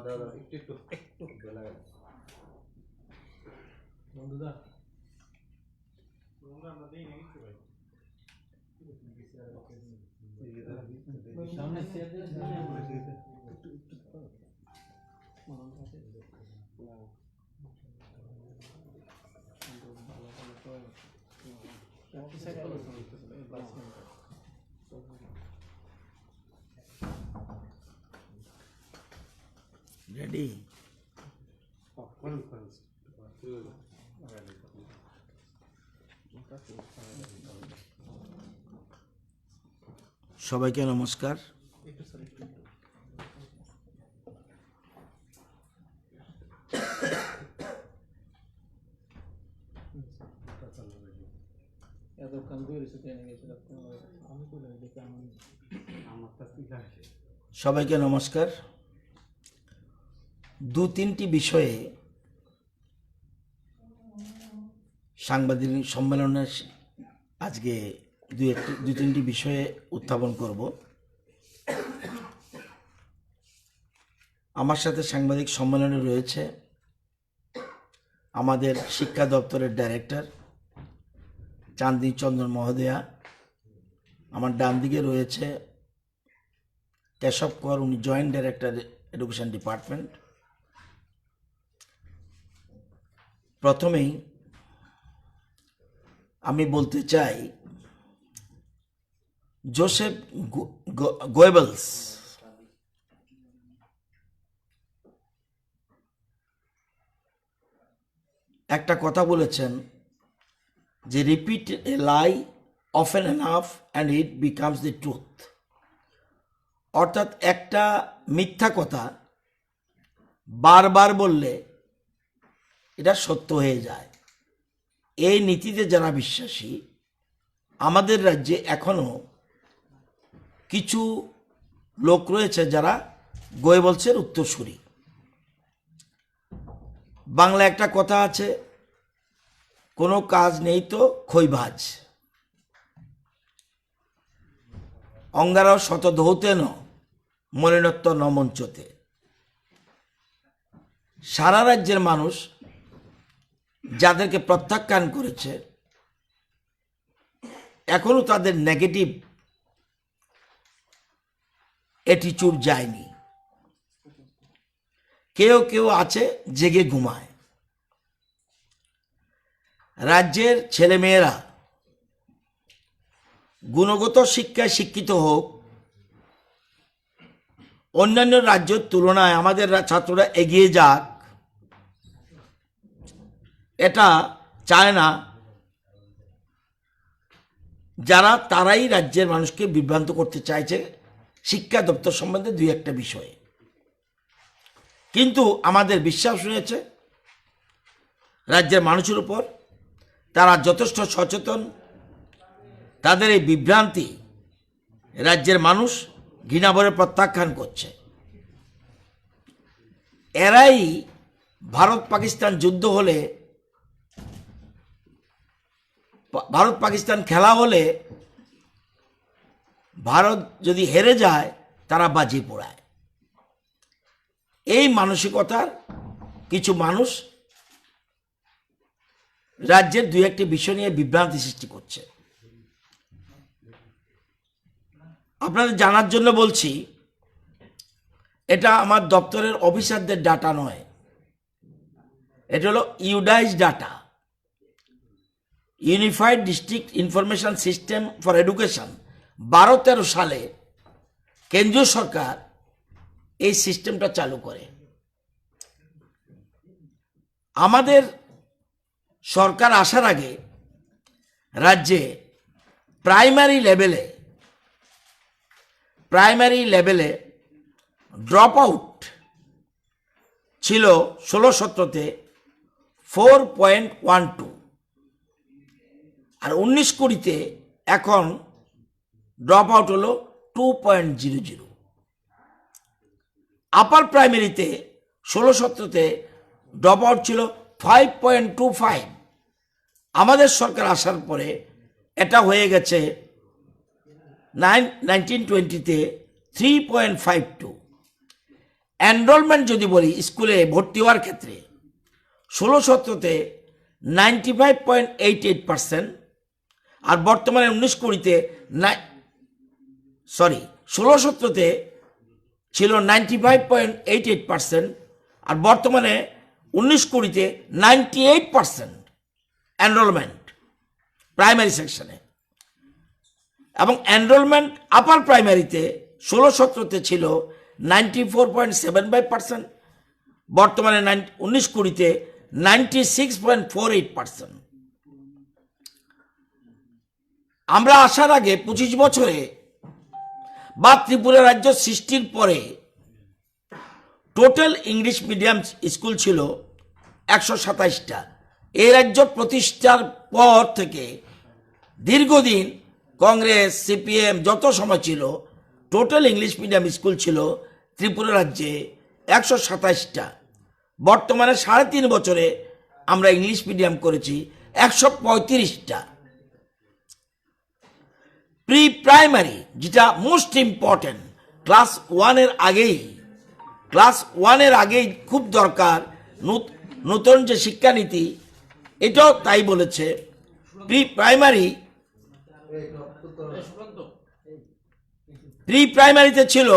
দাদা একটু একটু একটু লাগাই বন্ধুদা আমরা দেই নাকি ভাই সামনে চেয়ার দিয়ে রেডি সবাইকে নমস্কার। সবাইকে নমস্কার। দু তিনটি বিষয়ে সাংবাদিক সম্মেলনের আজকে দু তিনটি বিষয়ে উত্থাপন করব। আমার সাথে সাংবাদিক সম্মেলনে রয়েছে আমাদের শিক্ষা দপ্তরের ডাইরেক্টর চাঁদনী চন্দন মহোদয়া, আমার ডান দিকে রয়েছে কেশব কর, উনি জয়েন্ট ডাইরেক্টর এডুকেশন ডিপার্টমেন্ট। প্রথমেই আমি বলতে চাই, জোসেফ গোয়েবলস একটা কথা বলেছেন যে repeat A lie often enough and it becomes the truth. অর্থাৎ একটা মিথ্যা কথা বারবার বললে এটা সত্য হয়ে যায়। এই নীতিতে যারা বিশ্বাসী, আমাদের রাজ্যে এখনো কিছু লোক রয়েছে যারা গোয়েবলসের উত্তরসূরি। বাংলা একটা কথা আছে, কোনো কাজ নেই তো খই ভাজ, অঙ্গারাও শত ধৌতে ন মলিনত্ব ন মঞ্চতে। সারা রাজ্যের মানুষ যাদেরকে প্রত্যাখ্যান করেছে, এখনো তাদের নেগেটিভ অ্যাটিটিউড যায়নি। কেউ কেউ আছে জেগে ঘুমায়। রাজ্যের ছেলেমেয়েরা গুণগত শিক্ষায় শিক্ষিত হোক, অন্যান্য রাজ্যের তুলনায় আমাদের ছাত্ররা এগিয়ে যাক, এটা চায় না যারা, তারাই রাজ্যের মানুষকে বিভ্রান্ত করতে চাইছে শিক্ষা দপ্তর সম্বন্ধে দুই একটা বিষয়ে। কিন্তু আমাদের বিশ্বাস রয়েছে রাজ্যের মানুষের উপর, তারা যথেষ্ট সচেতন। তাদের এই বিভ্রান্তি রাজ্যের মানুষ ঘৃণাভরে প্রত্যাখ্যান করছে। এরাই ভারত পাকিস্তান যুদ্ধ হলে, ভারত পাকিস্তান খেলা হলে ভারত যদি হেরে যায় তারা বাজি পোড়ায়। এই মানসিকতার কিছু মানুষ রাজ্যের দুই একটি বিষয় নিয়ে বিভ্রান্তি সৃষ্টি করছে। আপনাদের জানার জন্য বলছি, এটা আমার দপ্তরের অফিসারদের ডাটা নয়, এটা হলো UDISE data, unified district information system for education. 12-13 সালে কেন্দ্রীয় সরকার এই সিস্টেমটা চালু করে। আমাদের সরকার আসার আগে রাজ্যে প্রাইমারি লেভেলে ড্রপ আউট ছিল 16-17-তে 4.12, আর 19-20-তে এখন ড্রপ আউট হলো 2.00। আপার প্রাইমারিতে 16-17-তে ড্রপ আউট ছিল 5.25। আমাদের সরকার আসার পরে এটা হয়ে গেছে 19-20-তে 3.52। এনরোলমেন্ট যদি বলি স্কুলে ভর্তি হওয়ার ক্ষেত্রে 16-17-তে 95.88%, আর বর্তমানে 19-20-তে 16-17-তে ছিল 95.88%, আর বর্তমানে 19-20-তে 98% এনরোলমেন্ট প্রাইমারি সেকশনে। এবং এনরোলমেন্ট আপার প্রাইমারিতে 16-17-তে ছিল 94.75%, বর্তমানে 19-20-তে 96.48%। আমরা আসার আগে 25 বছরে বা ত্রিপুরা রাজ্য সৃষ্টির পরে টোটাল ইংলিশ মিডিয়াম স্কুল ছিল 127টা। এই রাজ্য প্রতিষ্ঠার পর থেকে দীর্ঘদিন কংগ্রেস, সিপিএম যত সময় ছিল, টোটাল ইংলিশ মিডিয়াম স্কুল ছিল ত্রিপুরা রাজ্যে 127টা। বর্তমানে 3.5 বছরে আমরা ইংলিশ মিডিয়াম করেছি 135টা। প্রি প্রাইমারি, যেটা মোস্ট ইম্পর্টেন্ট, ক্লাস 1-এর আগেই খুব দরকার। নতুন যে শিক্ষানীতি এটাও তাই বলেছে। প্রি প্রাইমারিতে ছিল,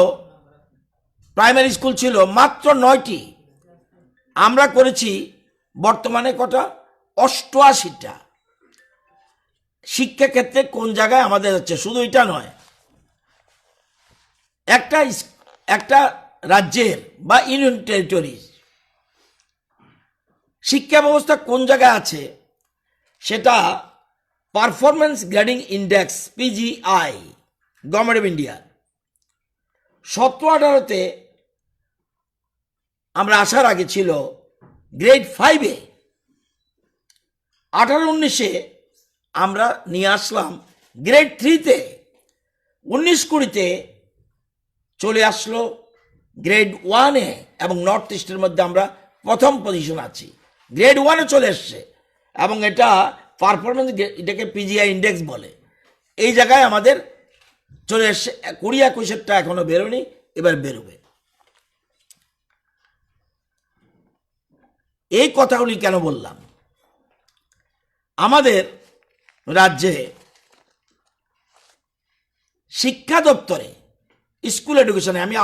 প্রাইমারি স্কুল ছিল মাত্র 9টি। আমরা করেছি বর্তমানে কটা? 88টা। শিক্ষাক্ষেত্রে কোন জায়গায় আমাদের হচ্ছে, শুধু এটা নয়, একটা রাজ্যের বা ইউনিয়ন টেরিটরি শিক্ষা ব্যবস্থা কোন জায়গায় আছে সেটা performance grading index PGI government of India 17-18-তে আমরা আসার আগে ছিল গ্রেড 5-এ। 18-19-এ আমরা নিয়ে আসলাম গ্রেড 3-তে। 19-20-তে চলে আসলো গ্রেড 1-এ, এবং নর্থ ইস্টের মধ্যে আমরা প্রথম পজিশন আছি। গ্রেড 1-এ চলে এসছে, এবং এটা পারফরমেন্স, এটাকে PGI ইন্ডেক্স বলে। এই জায়গায় আমাদের চলে এসছে। 20-21-এরটা এখনো বেরোনি, এবার বেরোবে। এই কথাগুলি কেন বললাম? আমাদের রাজ্যে শিক্ষা দপ্তরে, স্কুল এডুকেশনে, আমি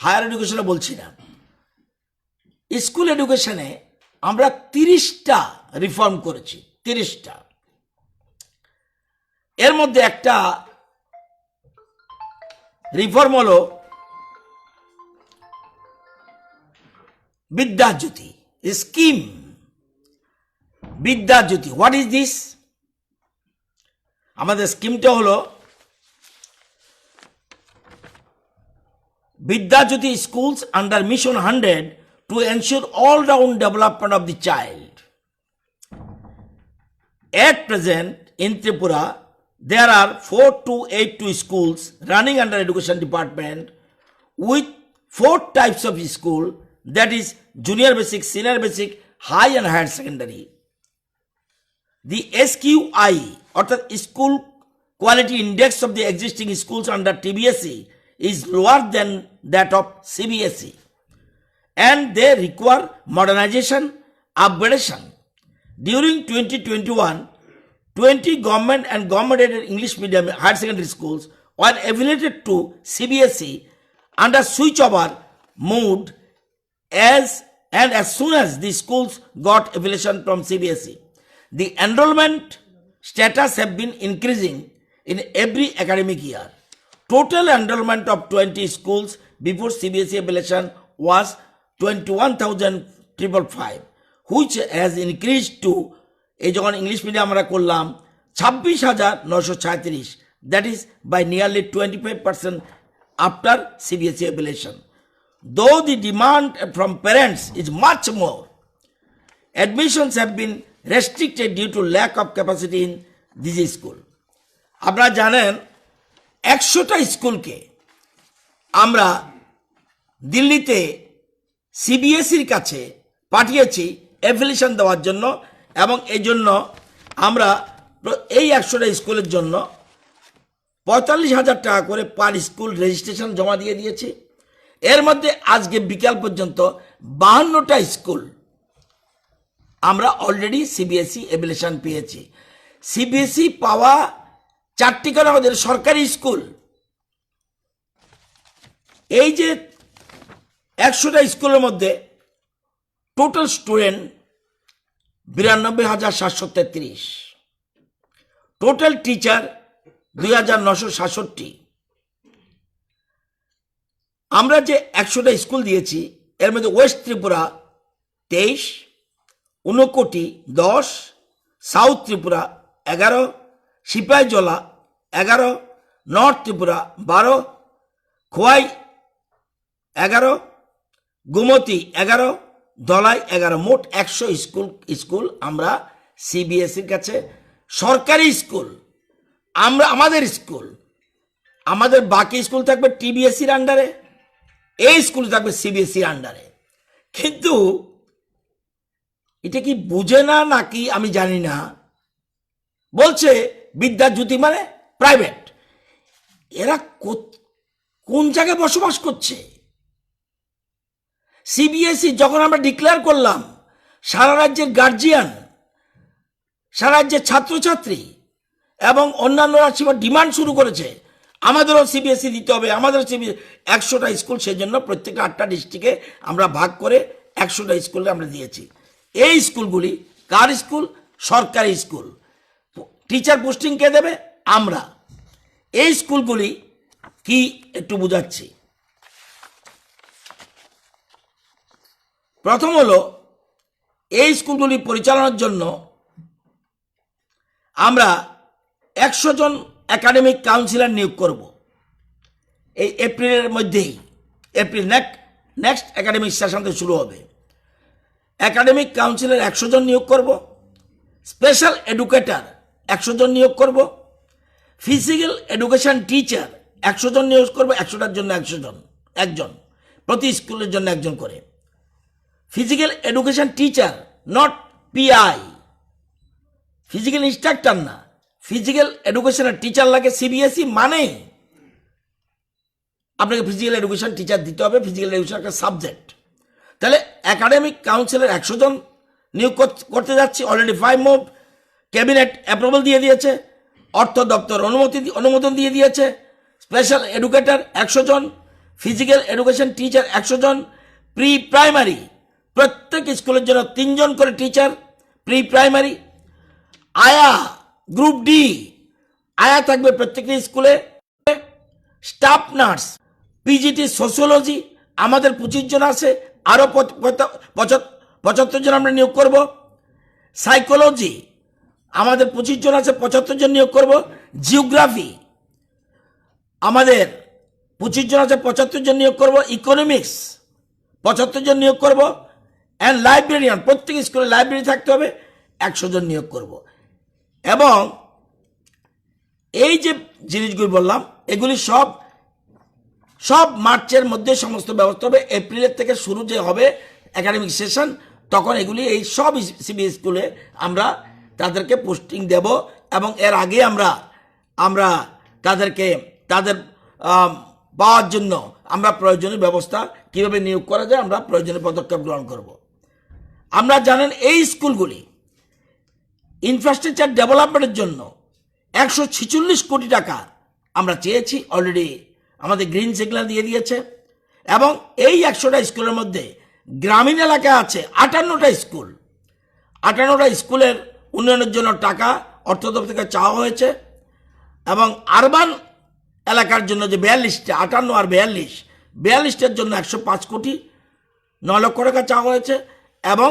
হায়ার এডুকেশনে বলছি না, স্কুল এডুকেশনে আমরা 30টা রিফর্ম করেছি। 30টা। এর মধ্যে একটা রিফর্ম হলো Vidyajyoti scheme. Vidyajyoti, what is this? আমাদের স্কিমটা হলো Vidyajyoti schools under mission 100 to ensure all-round development of the child. At present, in Tripura, there are 4282 schools running under Education Department with 4 types of school, that is junior basic, senior basic, high and higher secondary. The SQI, or the School Quality Index of the existing schools under TBSE, is lower than that of CBSE, and they require modernization, upgradation. During 2021, 20 government and government-aided English medium higher secondary schools were affiliated to CBSE under switchover mode as soon as the schools got affiliation from CBSE. The enrollment status have been increasing in every academic year. Total enrollment of 20 schools before CBSE affiliation was 21,555, which has increased to, এই যখন English medium আমরা করলাম, 26,936, that is by nearly 25% after CBSE affiliation. Though the demand from parents is much more, admissions have been restricted due to lack of capacity in this school. আপনারা জানেন 100টা স্কুলকে আমরা দিল্লিতে সিবিএসইর কাছে পাঠিয়েছি অ্যাফিলিয়েশন দেওয়ার জন্য, এবং এই জন্য আমরা এই 100টা স্কুলের জন্য 45,000 টাকা করে পার স্কুল রেজিস্ট্রেশন জমা দিয়ে দিয়েছি, এর মধ্যে আজকে বিকাল পর্যন্ত 52টা স্কুল আমরা অলরেডি সিবিএসই এভ্যালুয়েশন পেয়েছি। সিবিএসই পাওয়া 4টি করে আমাদের সরকারি স্কুল। এই যে 100টা স্কুলের মধ্যে টোটাল স্টুডেন্ট 92,733, টোটাল টিচার 2,967। আমরা যে 100টা স্কুল দিয়েছি এর মধ্যে west Tripura 23, Unakoti 10, south Tripura 11, Sepahijala 11, north Tripura 12, Khowai 11, Gomati 11, Dhalai 11, মোট 100 স্কুল আমরা সিবিএসইর কাছে সরকারি স্কুল। আমাদের স্কুল, আমাদের বাকি স্কুল থাকবে টিবিএসসির আন্ডারে, এই স্কুল থাকবে সিবিএসইর আন্ডারে। কিন্তু এটা কি বুঝে না নাকি আমি জানি না, বলছে বিদ্যাজ্যোতি মানে প্রাইভেট। এরা কোন জায়গায় বসবাস করছে? সিবিএসই যখন আমরা ডিক্লেয়ার করলাম, সারা রাজ্যের গার্জিয়ান, সারা রাজ্যের ছাত্রছাত্রী এবং অন্যান্যরা ডিমান্ড শুরু করেছে আমাদেরও সিবিএসই দিতে হবে, আমাদেরও 100টা স্কুল, সেই জন্য প্রত্যেকটা 8টা ডিস্ট্রিক্টে আমরা ভাগ করে 100টা স্কুলে আমরা দিয়েছি। এই স্কুলগুলি কার স্কুল? সরকারি স্কুল। টিচার পোস্টিং কে দেবে? আমরা। এই স্কুলগুলি কি একটু বুঝাচ্ছি। প্রথম হলো, এই স্কুলগুলি পরিচালনার জন্য আমরা 100 জন একাডেমিক কাউন্সিলর নিয়োগ করব এই এপ্রিলের মধ্যেই। এপ্রিল নেক্সট একাডেমিক সেশন থেকে শুরু হবে। একাডেমিক কাউন্সিলর 100 জন নিয়োগ করব, স্পেশাল এডুকেটর 100 জন নিয়োগ করব, ফিজিক্যাল এডুকেশন টিচার 100 জন নিয়োগ করব। 100টার জন্য 100 জন, একজন প্রতি স্কুলের জন্য একজন করে। Physical education teacher, not PI, physical instructor না, ফিজিক্যাল এডুকেশনের টিচার লাগে সিবিএসই মানে আপনাকে ফিজিক্যাল এডুকেশন টিচার দিতে হবে। ফিজিক্যাল এডুকেশন একটা সাবজেক্ট। তাহলে একাডেমিক কাউন্সিলের 100 জন নিয়োগ করতে যাচ্ছি। অলরেডি 5 মুভ ক্যাবিনেট অ্যাপ্রুভাল দিয়ে দিয়েছে, অর্থ দপ্তর অনুমোদন দিয়ে দিয়েছে। স্পেশাল এডুকেটর 100 জন, ফিজিক্যাল এডুকেশন টিচার 100 জন, প্রি প্রাইমারি প্রত্যেক স্কুলের জন্য 3 জন করে টিচার প্রি প্রাইমারি। আয়া গ্রুপ ডি, আয়া থাকবে প্রত্যেকটি স্কুলে। স্টাফ নার্স, পিজিটি সোশিওলজি আমাদের 25 জন আছে, আরও 75 জন আমরা নিয়োগ করব। সাইকোলজি আমাদের 25 জন আছে, 75 জন নিয়োগ করব। জিওগ্রাফি আমাদের 25 জন আছে, 75 জন নিয়োগ করব। ইকোনমিক্স 75 জন নিয়োগ করব। অ্যান্ড লাইব্রেরিয়ান, প্রত্যেক স্কুলে লাইব্রেরি থাকতে হবে, 100 জন নিয়োগ করব। এবং এই যে জিনিসগুলি বললাম এগুলি সব মার্চের মধ্যে সমস্ত ব্যবস্থা হবে। এপ্রিলের থেকে শুরু যে হবে একাডেমিক সেশন, তখন এগুলি এই সব সিবিএস স্কুলে আমরা তাদেরকে পোস্টিং দেব। এবং এর আগে আমরা তাদেরকে তাদের পাওয়ার জন্য আমরা প্রয়োজনীয় ব্যবস্থা কিভাবে নিয়োগ করা যায় আমরা প্রয়োজনীয় পদক্ষেপ গ্রহণ করব। আমরা জানেন এই স্কুলগুলি ইনফ্রাস্ট্রাকচার ডেভেলপমেন্টের জন্য 146 কোটি টাকা আমরা চেয়েছি, অলরেডি আমাদের গ্রিন সিগন্যাল দিয়ে দিয়েছে। এবং এই 100টা স্কুলের মধ্যে গ্রামীণ এলাকায় আছে 58টা স্কুল। 58টা স্কুলের উন্নয়নের জন্য টাকা অর্থ দপ্তর থেকে চাওয়া হয়েছে। এবং আরবান এলাকার জন্য যে 42টা, 58 আর 42টার জন্য 105 কোটি 9 লক্ষ টাকা চাওয়া হয়েছে। এবং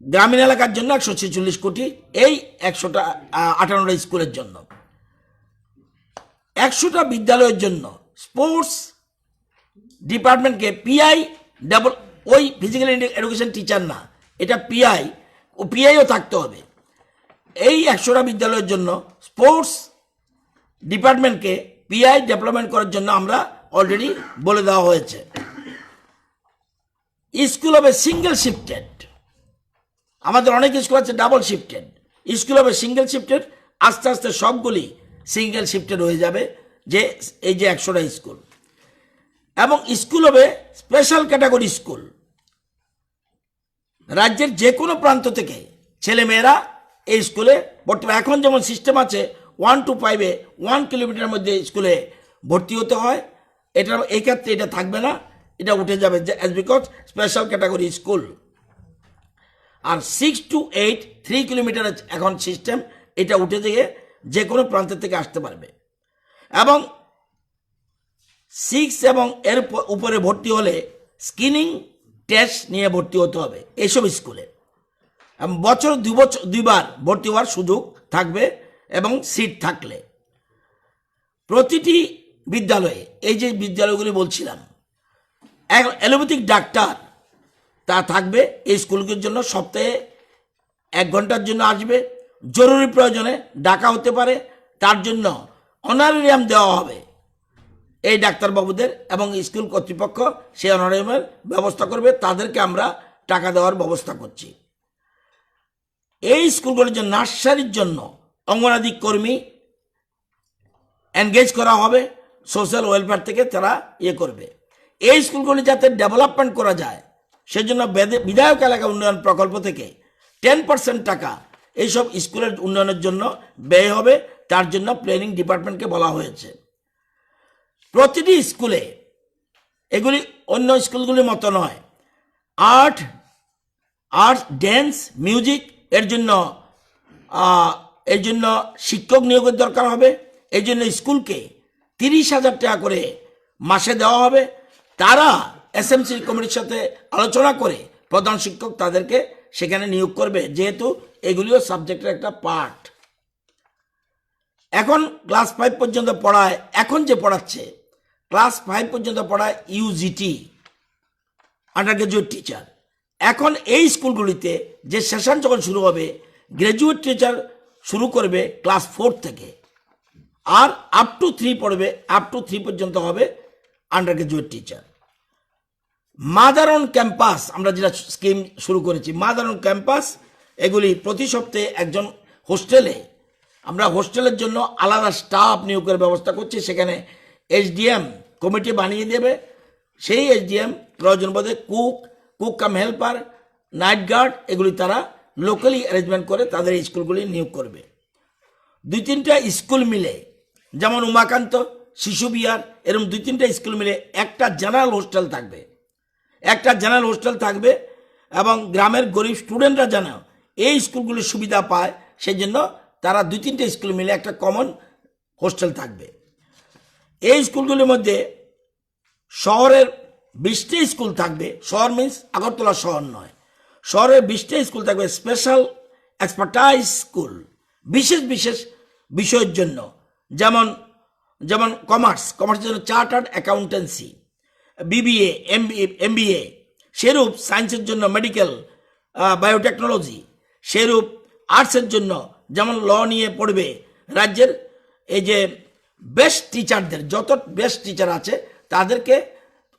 গ্রামীণ এলাকার জন্য 146 কোটি এই 58টা স্কুলের জন্য। 100টা বিদ্যালয়ের জন্য স্পোর্টস ডিপার্টমেন্টকে পিআই ওই ফিজিক্যাল এডুকেশন টিচার না, এটা পিআইও থাকতে হবে। এই 100টা বিদ্যালয়ের জন্য স্পোর্টস ডিপার্টমেন্টকে পিআই ডেভেলপমেন্ট করার জন্য আমরা অলরেডি বলে দেওয়া হয়েছে। স্কুল হবে সিঙ্গেল শিফটেড, আমাদের অনেক স্কুল আছে ডাবল শিফটেড, স্কুল হবে সিঙ্গেল শিফটেড। আস্তে আস্তে সবগুলি সিঙ্গেল শিফটেড হয়ে যাবে, যে এই যে 100টা স্কুল। এবং স্কুল হবে স্পেশাল ক্যাটাগরি স্কুল। রাজ্যের যে কোনো প্রান্ত থেকে ছেলেমেয়েরা এই স্কুলে ভর্তি হবে। এখন যেমন সিস্টেম আছে 1 to 5 1 কিলোমিটারের মধ্যে স্কুলে ভর্তি হতে হয়, এটা এই ক্ষেত্রে এটা থাকবে না, এটা উঠে যাবে as because special category school. আর 6 to 8 3 কিলোমিটার এখন সিস্টেম, এটা উঠে গিয়ে যে কোনো প্রান্ত থেকে আসতে পারবে। এবং 6 এবং এর উপরে ভর্তি হলে স্ক্রিনিং টেস্ট নিয়ে ভর্তি হতে হবে এইসব স্কুলে। বছর দুইবার ভর্তি হওয়ার সুযোগ থাকবে এবং সিট থাকলে। প্রতিটি বিদ্যালয়ে, এই যে বিদ্যালয়গুলি বলছিলাম, অ্যালোপ্যাথিক ডাক্তার তা থাকবে এই স্কুলগুলির জন্য। সপ্তাহে 1 ঘন্টার জন্য আসবে, জরুরি প্রয়োজনে ডাকা হতে পারে, তার জন্য অনারেরিয়াম দেওয়া হবে এই ডাক্তারবাবুদের, এবং স্কুল কর্তৃপক্ষ সেই অনারেরিয়ামের ব্যবস্থা করবে, তাদেরকে আমরা টাকা দেওয়ার ব্যবস্থা করছি। এই স্কুলগুলির জন্য নার্সারির জন্য অঙ্গনাদি কর্মী এনগেজ করা হবে, সোশ্যাল ওয়েলফেয়ার থেকে তারা করবে। এই স্কুলগুলি যাতে ডেভেলপমেন্ট করা যায় সেজন্য বিধায়ক এলাকা উন্নয়ন প্রকল্প থেকে 10% টাকা এইসব স্কুলের উন্নয়নের জন্য ব্যয় হবে, তার জন্য প্ল্যানিং ডিপার্টমেন্টকে বলা হয়েছে। প্রতিটি স্কুলে, এগুলি অন্য স্কুলগুলির মতো নয়, আর্ট, ড্যান্স, মিউজিক এর জন্য শিক্ষক নিয়োগের দরকার হবে। এই জন্য স্কুলকে 30,000 টাকা করে মাসে দেওয়া হবে। তারা এসএমসি কমিটির সাথে আলোচনা করে প্রধান শিক্ষক তাদেরকে সেখানে নিয়োগ করবে, যেহেতু এগুলিও সাবজেক্টের একটা পার্ট। এখন ক্লাস 5 পর্যন্ত পড়ায়, এখন যে পড়াচ্ছে ক্লাস 5 পর্যন্ত পড়ায় ইউজিটি, আন্ডার গ্রাজুয়েট টিচার। এখন এই স্কুলগুলিতে যে সেশন যখন শুরু হবে, গ্রাজুয়েট টিচার শুরু করবে ক্লাস 4 থেকে, আর আপ টু 3 পড়বে, আপ টু 3 পর্যন্ত হবে under graduate teacher. Mother on campus আমরা যেটা স্কিম শুরু করেছি, মাদার অন ক্যাম্পাস, এগুলি প্রতি সপ্তাহে একজন হোস্টেলে, আমরা হোস্টেলের জন্য আলাদা স্টাফ নিয়োগের ব্যবস্থা করছি। সেখানে এসডিএম কমিটি বানিয়ে দেবে, সেই এসডিএম প্রয়োজন বোধে cook cum helper, night guard, এগুলি তারা লোকালি অ্যারেঞ্জমেন্ট করে তাদের এই স্কুলগুলি নিয়োগ করবে। 2-3টা স্কুল মিলে, যেমন উমাকান্ত, শিশু বিহার, এরকম 2-3টা স্কুল মিলে একটা জেনারেল হোস্টেল থাকবে, এবং গ্রামের গরিব স্টুডেন্টরা যেন এই স্কুলগুলির সুবিধা পায় সেই জন্য তারা 2-3টে স্কুল মিলে একটা কমন হোস্টেল থাকবে। এই স্কুলগুলির মধ্যে শহরের 20টা স্কুল থাকবে, শহর মিন্স আগরতলা শহর নয়, শহরের 20টা স্কুল থাকবে স্পেশাল এক্সপার্টাইজ স্কুল, বিশেষ বিষয়ের জন্য, যেমন কমার্সের জন্য চার্টার্ড অ্যাকাউন্টেন্সি, বিবিএ, এমবিএ, সেরূপ সায়েন্সের জন্য মেডিকেল, বায়োটেকনোলজি, সেরূপ আর্টসের জন্য যেমন ল নিয়ে পড়বে। রাজ্যের এই যে বেস্ট টিচারদের, যত বেস্ট টিচার আছে তাদেরকে,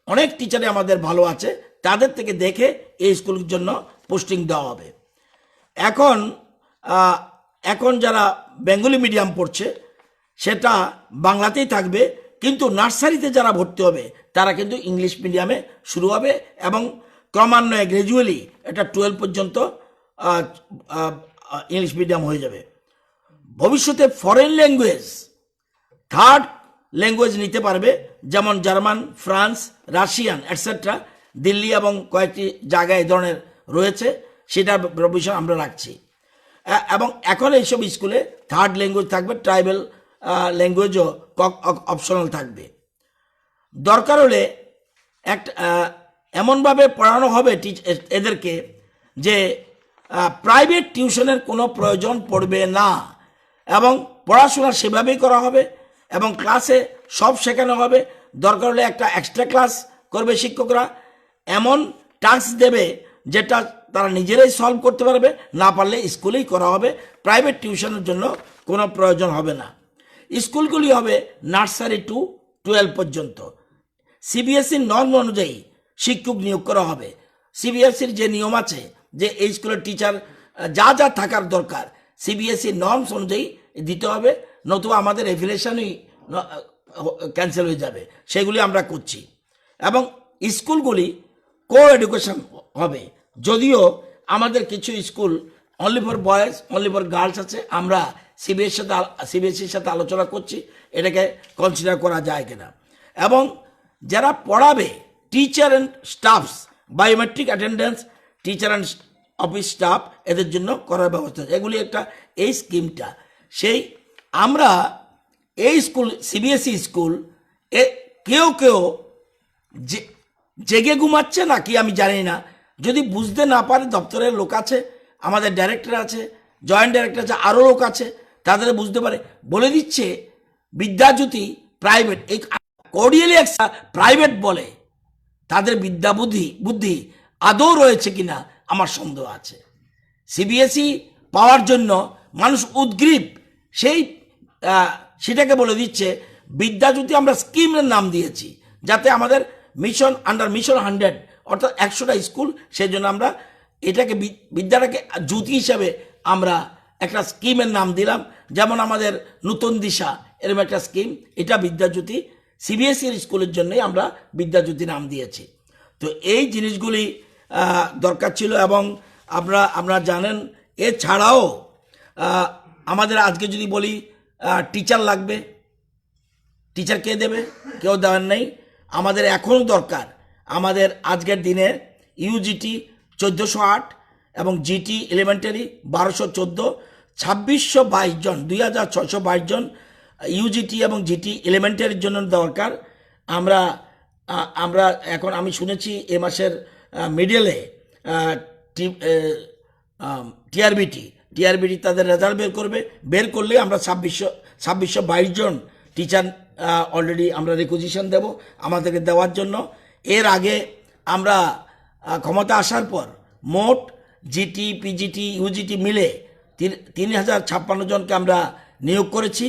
অনেক টিচারে আমাদের ভালো আছে, তাদের থেকে দেখে এই স্কুলের জন্য পোস্টিং দেওয়া হবে। এখন যারা বেঙ্গলি মিডিয়াম পড়ছে সেটা বাংলাতেই থাকবে, কিন্তু নার্সারিতে যারা ভর্তি হবে তারা কিন্তু ইংলিশ মিডিয়ামে শুরু হবে, এবং ক্রমান্বয়ে গ্র্যাজুয়ালি এটা 12 পর্যন্ত ইংলিশ মিডিয়াম হয়ে যাবে। ভবিষ্যতে ফরেন ল্যাঙ্গুয়েজ, 3rd ল্যাঙ্গুয়েজ নিতে পারবে, যেমন German, France, Russian etcetera. Delhi এবং কয়েকটি জায়গায় এই ধরনের রয়েছে, সেটার বিষয় আমরা রাখছি। এবং এখন এইসব স্কুলে 3rd ল্যাঙ্গুয়েজ থাকবে, ট্রাইবাল ল্যাঙ্গুয়েজও অপশনাল থাকবে। দরকার হলে এমনভাবে পড়ানো হবে এদেরকে যে প্রাইভেট টিউশনের কোনো প্রয়োজন পড়বে না, এবং পড়াশোনা সেভাবেই করা হবে, এবং ক্লাসে সব শেখানো হবে। দরকার হলে একটা এক্সট্রা ক্লাস করবে শিক্ষকরা, এমন টাস্ক দেবে যেটা তারা নিজেরাই সলভ করতে পারবে, না পারলে স্কুলেই করা হবে। প্রাইভেট টিউশনের জন্য কোনো প্রয়োজন হবে না। স্কুলগুলি হবে নার্সারি টু 12 পর্যন্ত। সিবিএসইর নর্ম অনুযায়ী শিক্ষক নিয়োগ করা হবে। সিবিএসইর যে নিয়ম আছে যে এই স্কুলের টিচার যা থাকার দরকার সিবিএসইর নর্মস অনুযায়ী দিতে হবে, নতুবা আমাদের এফিলিয়েশনই ক্যান্সেল হয়ে যাবে। সেগুলি আমরা করছি। এবং স্কুলগুলি কো এডুকেশন হবে। যদিও আমাদের কিছু school only for boys only for girls আছে, আমরা সিবিএসসির সাথে আলোচনা করছি এটাকে কনসিডার করা যায় কিনা। এবং যারা পড়াবে teacher and stuffs, biometric attendance, teacher and office staff, এদের জন্য করার ব্যবস্থা আছে। এগুলি একটা এই স্কিমটা সেই আমরা এই স্কুল সিবিএসই স্কুল কেউ কেউ জেগে ঘুমাচ্ছে নাকি আমি জানি না, যদি বুঝতে না পারে দপ্তরের লোক আছে, আমাদের ডাইরেক্টর আছে, জয়েন্ট ডাইরেক্টর আছে, আরও লোক আছে, তাদের বুঝতে পারে বলে দিচ্ছে বিদ্যাজ্যোতি প্রাইভেট, এই কোর্ডিয়ালি একটা প্রাইভেট বলে, তাদের বিদ্যা বুদ্ধি আদৌ রয়েছে কিনা আমার সন্দেহ আছে। সিবিএসই পাওয়ার জন্য মানুষ উদ্গ্রীব, সেটাকে বলে দিচ্ছে বিদ্যাজ্যোতি আমরা স্কিমের নাম দিয়েছি, যাতে আমাদের মিশন আন্ডার মিশন 100 অর্থাৎ 100টা স্কুল, সেই জন্য আমরা এটাকে বিদ্যাটাকে জ্যোতি হিসাবে আমরা একটা স্কিমের নাম দিলাম। যেমন আমাদের নতুন দিশা এরকম একটা স্কিম, এটা বিদ্যাজ্যোতি সিবিএসইর স্কুলের জন্যই আমরা বিদ্যাজ্যোতি নাম দিয়েছি। তো এই জিনিসগুলি দরকার ছিল। এবং আপনারা জানেন এছাড়াও আমাদের আজকে যদি বলি টিচার লাগবে, টিচার কে দেবে? কেউ দেওয়ার নেই। আমাদের এখনও দরকার, আমাদের আজকের দিনে ইউজিটি 1408 এবং জিটি এলিমেন্টারি 1214, 2622 জন, 2622 জন ইউজিটি এবং জিটি এলিমেন্টারির জন্য দরকার। আমরা এখন আমি শুনেছি এ মাসের মিডলে টিআরবিটি তাদের রেজাল্ট বের করলে আমরা 2622 জন টিচার অলরেডি আমরা রিকুইজিশন দেব আমাদেরকে দেওয়ার জন্য। এর আগে আমরা ক্ষমতা আসার পর মোট জিটি, পিজিটি, ইউজিটি মিলে 3056 জনকে আমরা নিয়োগ করেছি।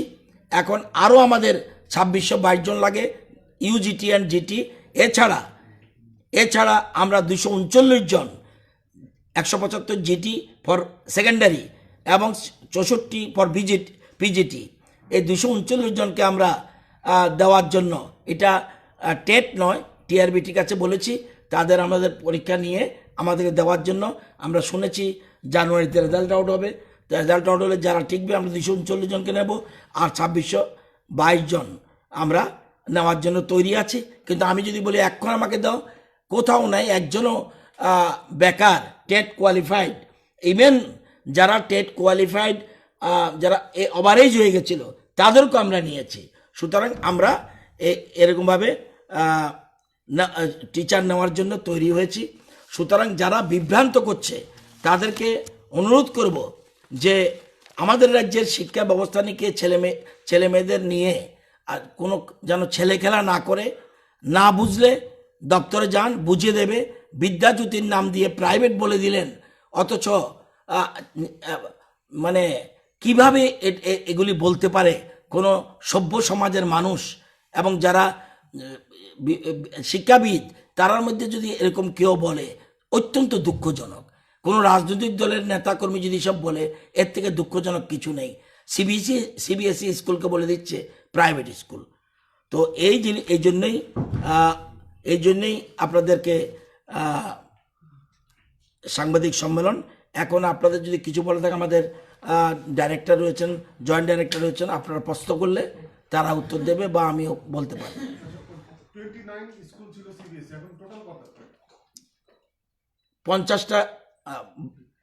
এখন আরও আমাদের 2622 জন লাগে ইউজিটি অ্যান্ড জিটি। এছাড়া আমরা 239 জন, 175 জিটি ফর সেকেন্ডারি এবং 64 ফর পিজিটি, এই 239 জনকে আমরা দেওয়ার জন্য, এটা টেট নয়, টিআরবিটির কাছে বলেছি তাদের আমাদের পরীক্ষা নিয়ে আমাদেরকে দেওয়ার জন্য। আমরা শুনেছি জানুয়ারিতে রেজাল্ট আউট হবে। রেজাল্ট আউট হলে যারা টিকবে আমরা 239 জনকে নেব, আর 2622 জন আমরা নেওয়ার জন্য তৈরি আছি। কিন্তু আমি যদি বলি এখন আমাকে দাও, কোথাও নাই, একজনও বেকার টেট কোয়ালিফাইড, ইভেন যারা টেট কোয়ালিফাইড যারা ওভারেজ হয়ে গেছিল তাদেরকেও আমরা নিয়েছি। সুতরাং আমরা এরকমভাবে টিচার নেওয়ার জন্য তৈরি হয়েছি। সুতরাং যারা বিভ্রান্ত করছে তাদেরকে অনুরোধ করব যে আমাদের রাজ্যের শিক্ষা ব্যবস্থা নিয়ে ছেলে মেয়েদের নিয়ে আর কোনো যেন ছেলে খেলা না করে, না বুঝলে দপ্তরে যান, বুঝিয়ে দেবে। বিদ্যাজ্যোতির নাম দিয়ে প্রাইভেট বলে দিলেন, অথচ মানে কিভাবে এগুলি বলতে পারে কোনো সভ্য সমাজের মানুষ এবং যারা শিক্ষাবিদ, তার মধ্যে যদি এরকম কেউ বলে, অত্যন্ত দুঃখজনক। কোনো রাজনৈতিক দলের নেতাকর্মী যদি সব বলে, এর থেকে দুঃখজনক কিছু নেই। সিবিএসই স্কুলকে বলে দিচ্ছে প্রাইভেট স্কুল। তো এই জন্যই আপনাদেরকে সাংবাদিক সম্মেলন। এখন আপনাদের যদি কিছু বলে থাকে, আমাদের ডাইরেক্টর রয়েছেন, জয়েন্ট ডাইরেক্টর রয়েছেন, আপনারা প্রশ্ন করলে তারা উত্তর দেবে বা আমিও বলতে পারি। 29 স্কুল ছিল সিবিএসই, এখন টোটাল কত? 50টা,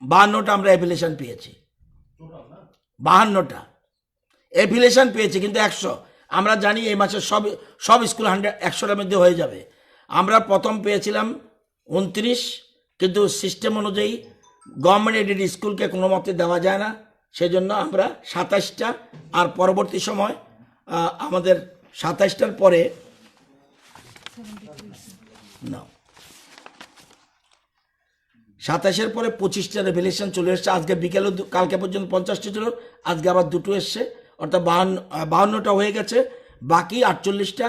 52টা আমরা অ্যাফিলিয়েশন পেয়েছি। 52টা অ্যাফিলিয়েশন পেয়েছি, কিন্তু 100 আমরা জানি এই মাসে সব স্কুল 100টার মধ্যে হয়ে যাবে। আমরা প্রথম পেয়েছিলাম 29, কিন্তু সিস্টেম অনুযায়ী গভর্নমেন্ট এডেড স্কুলকে কোনো মতে দেওয়া যায় না, সেজন্য আমরা 27টা, আর পরবর্তী সময় আমাদের 27টার পরে না, 27-এর পরে 25টা রেভেলেশন চলে এসছে। আজকে বিকেলে, কালকে পর্যন্ত 50টা ছিল, আজকে আবার 2টো এসছে, অর্থাৎ 52টা হয়ে গেছে। বাকি 48টা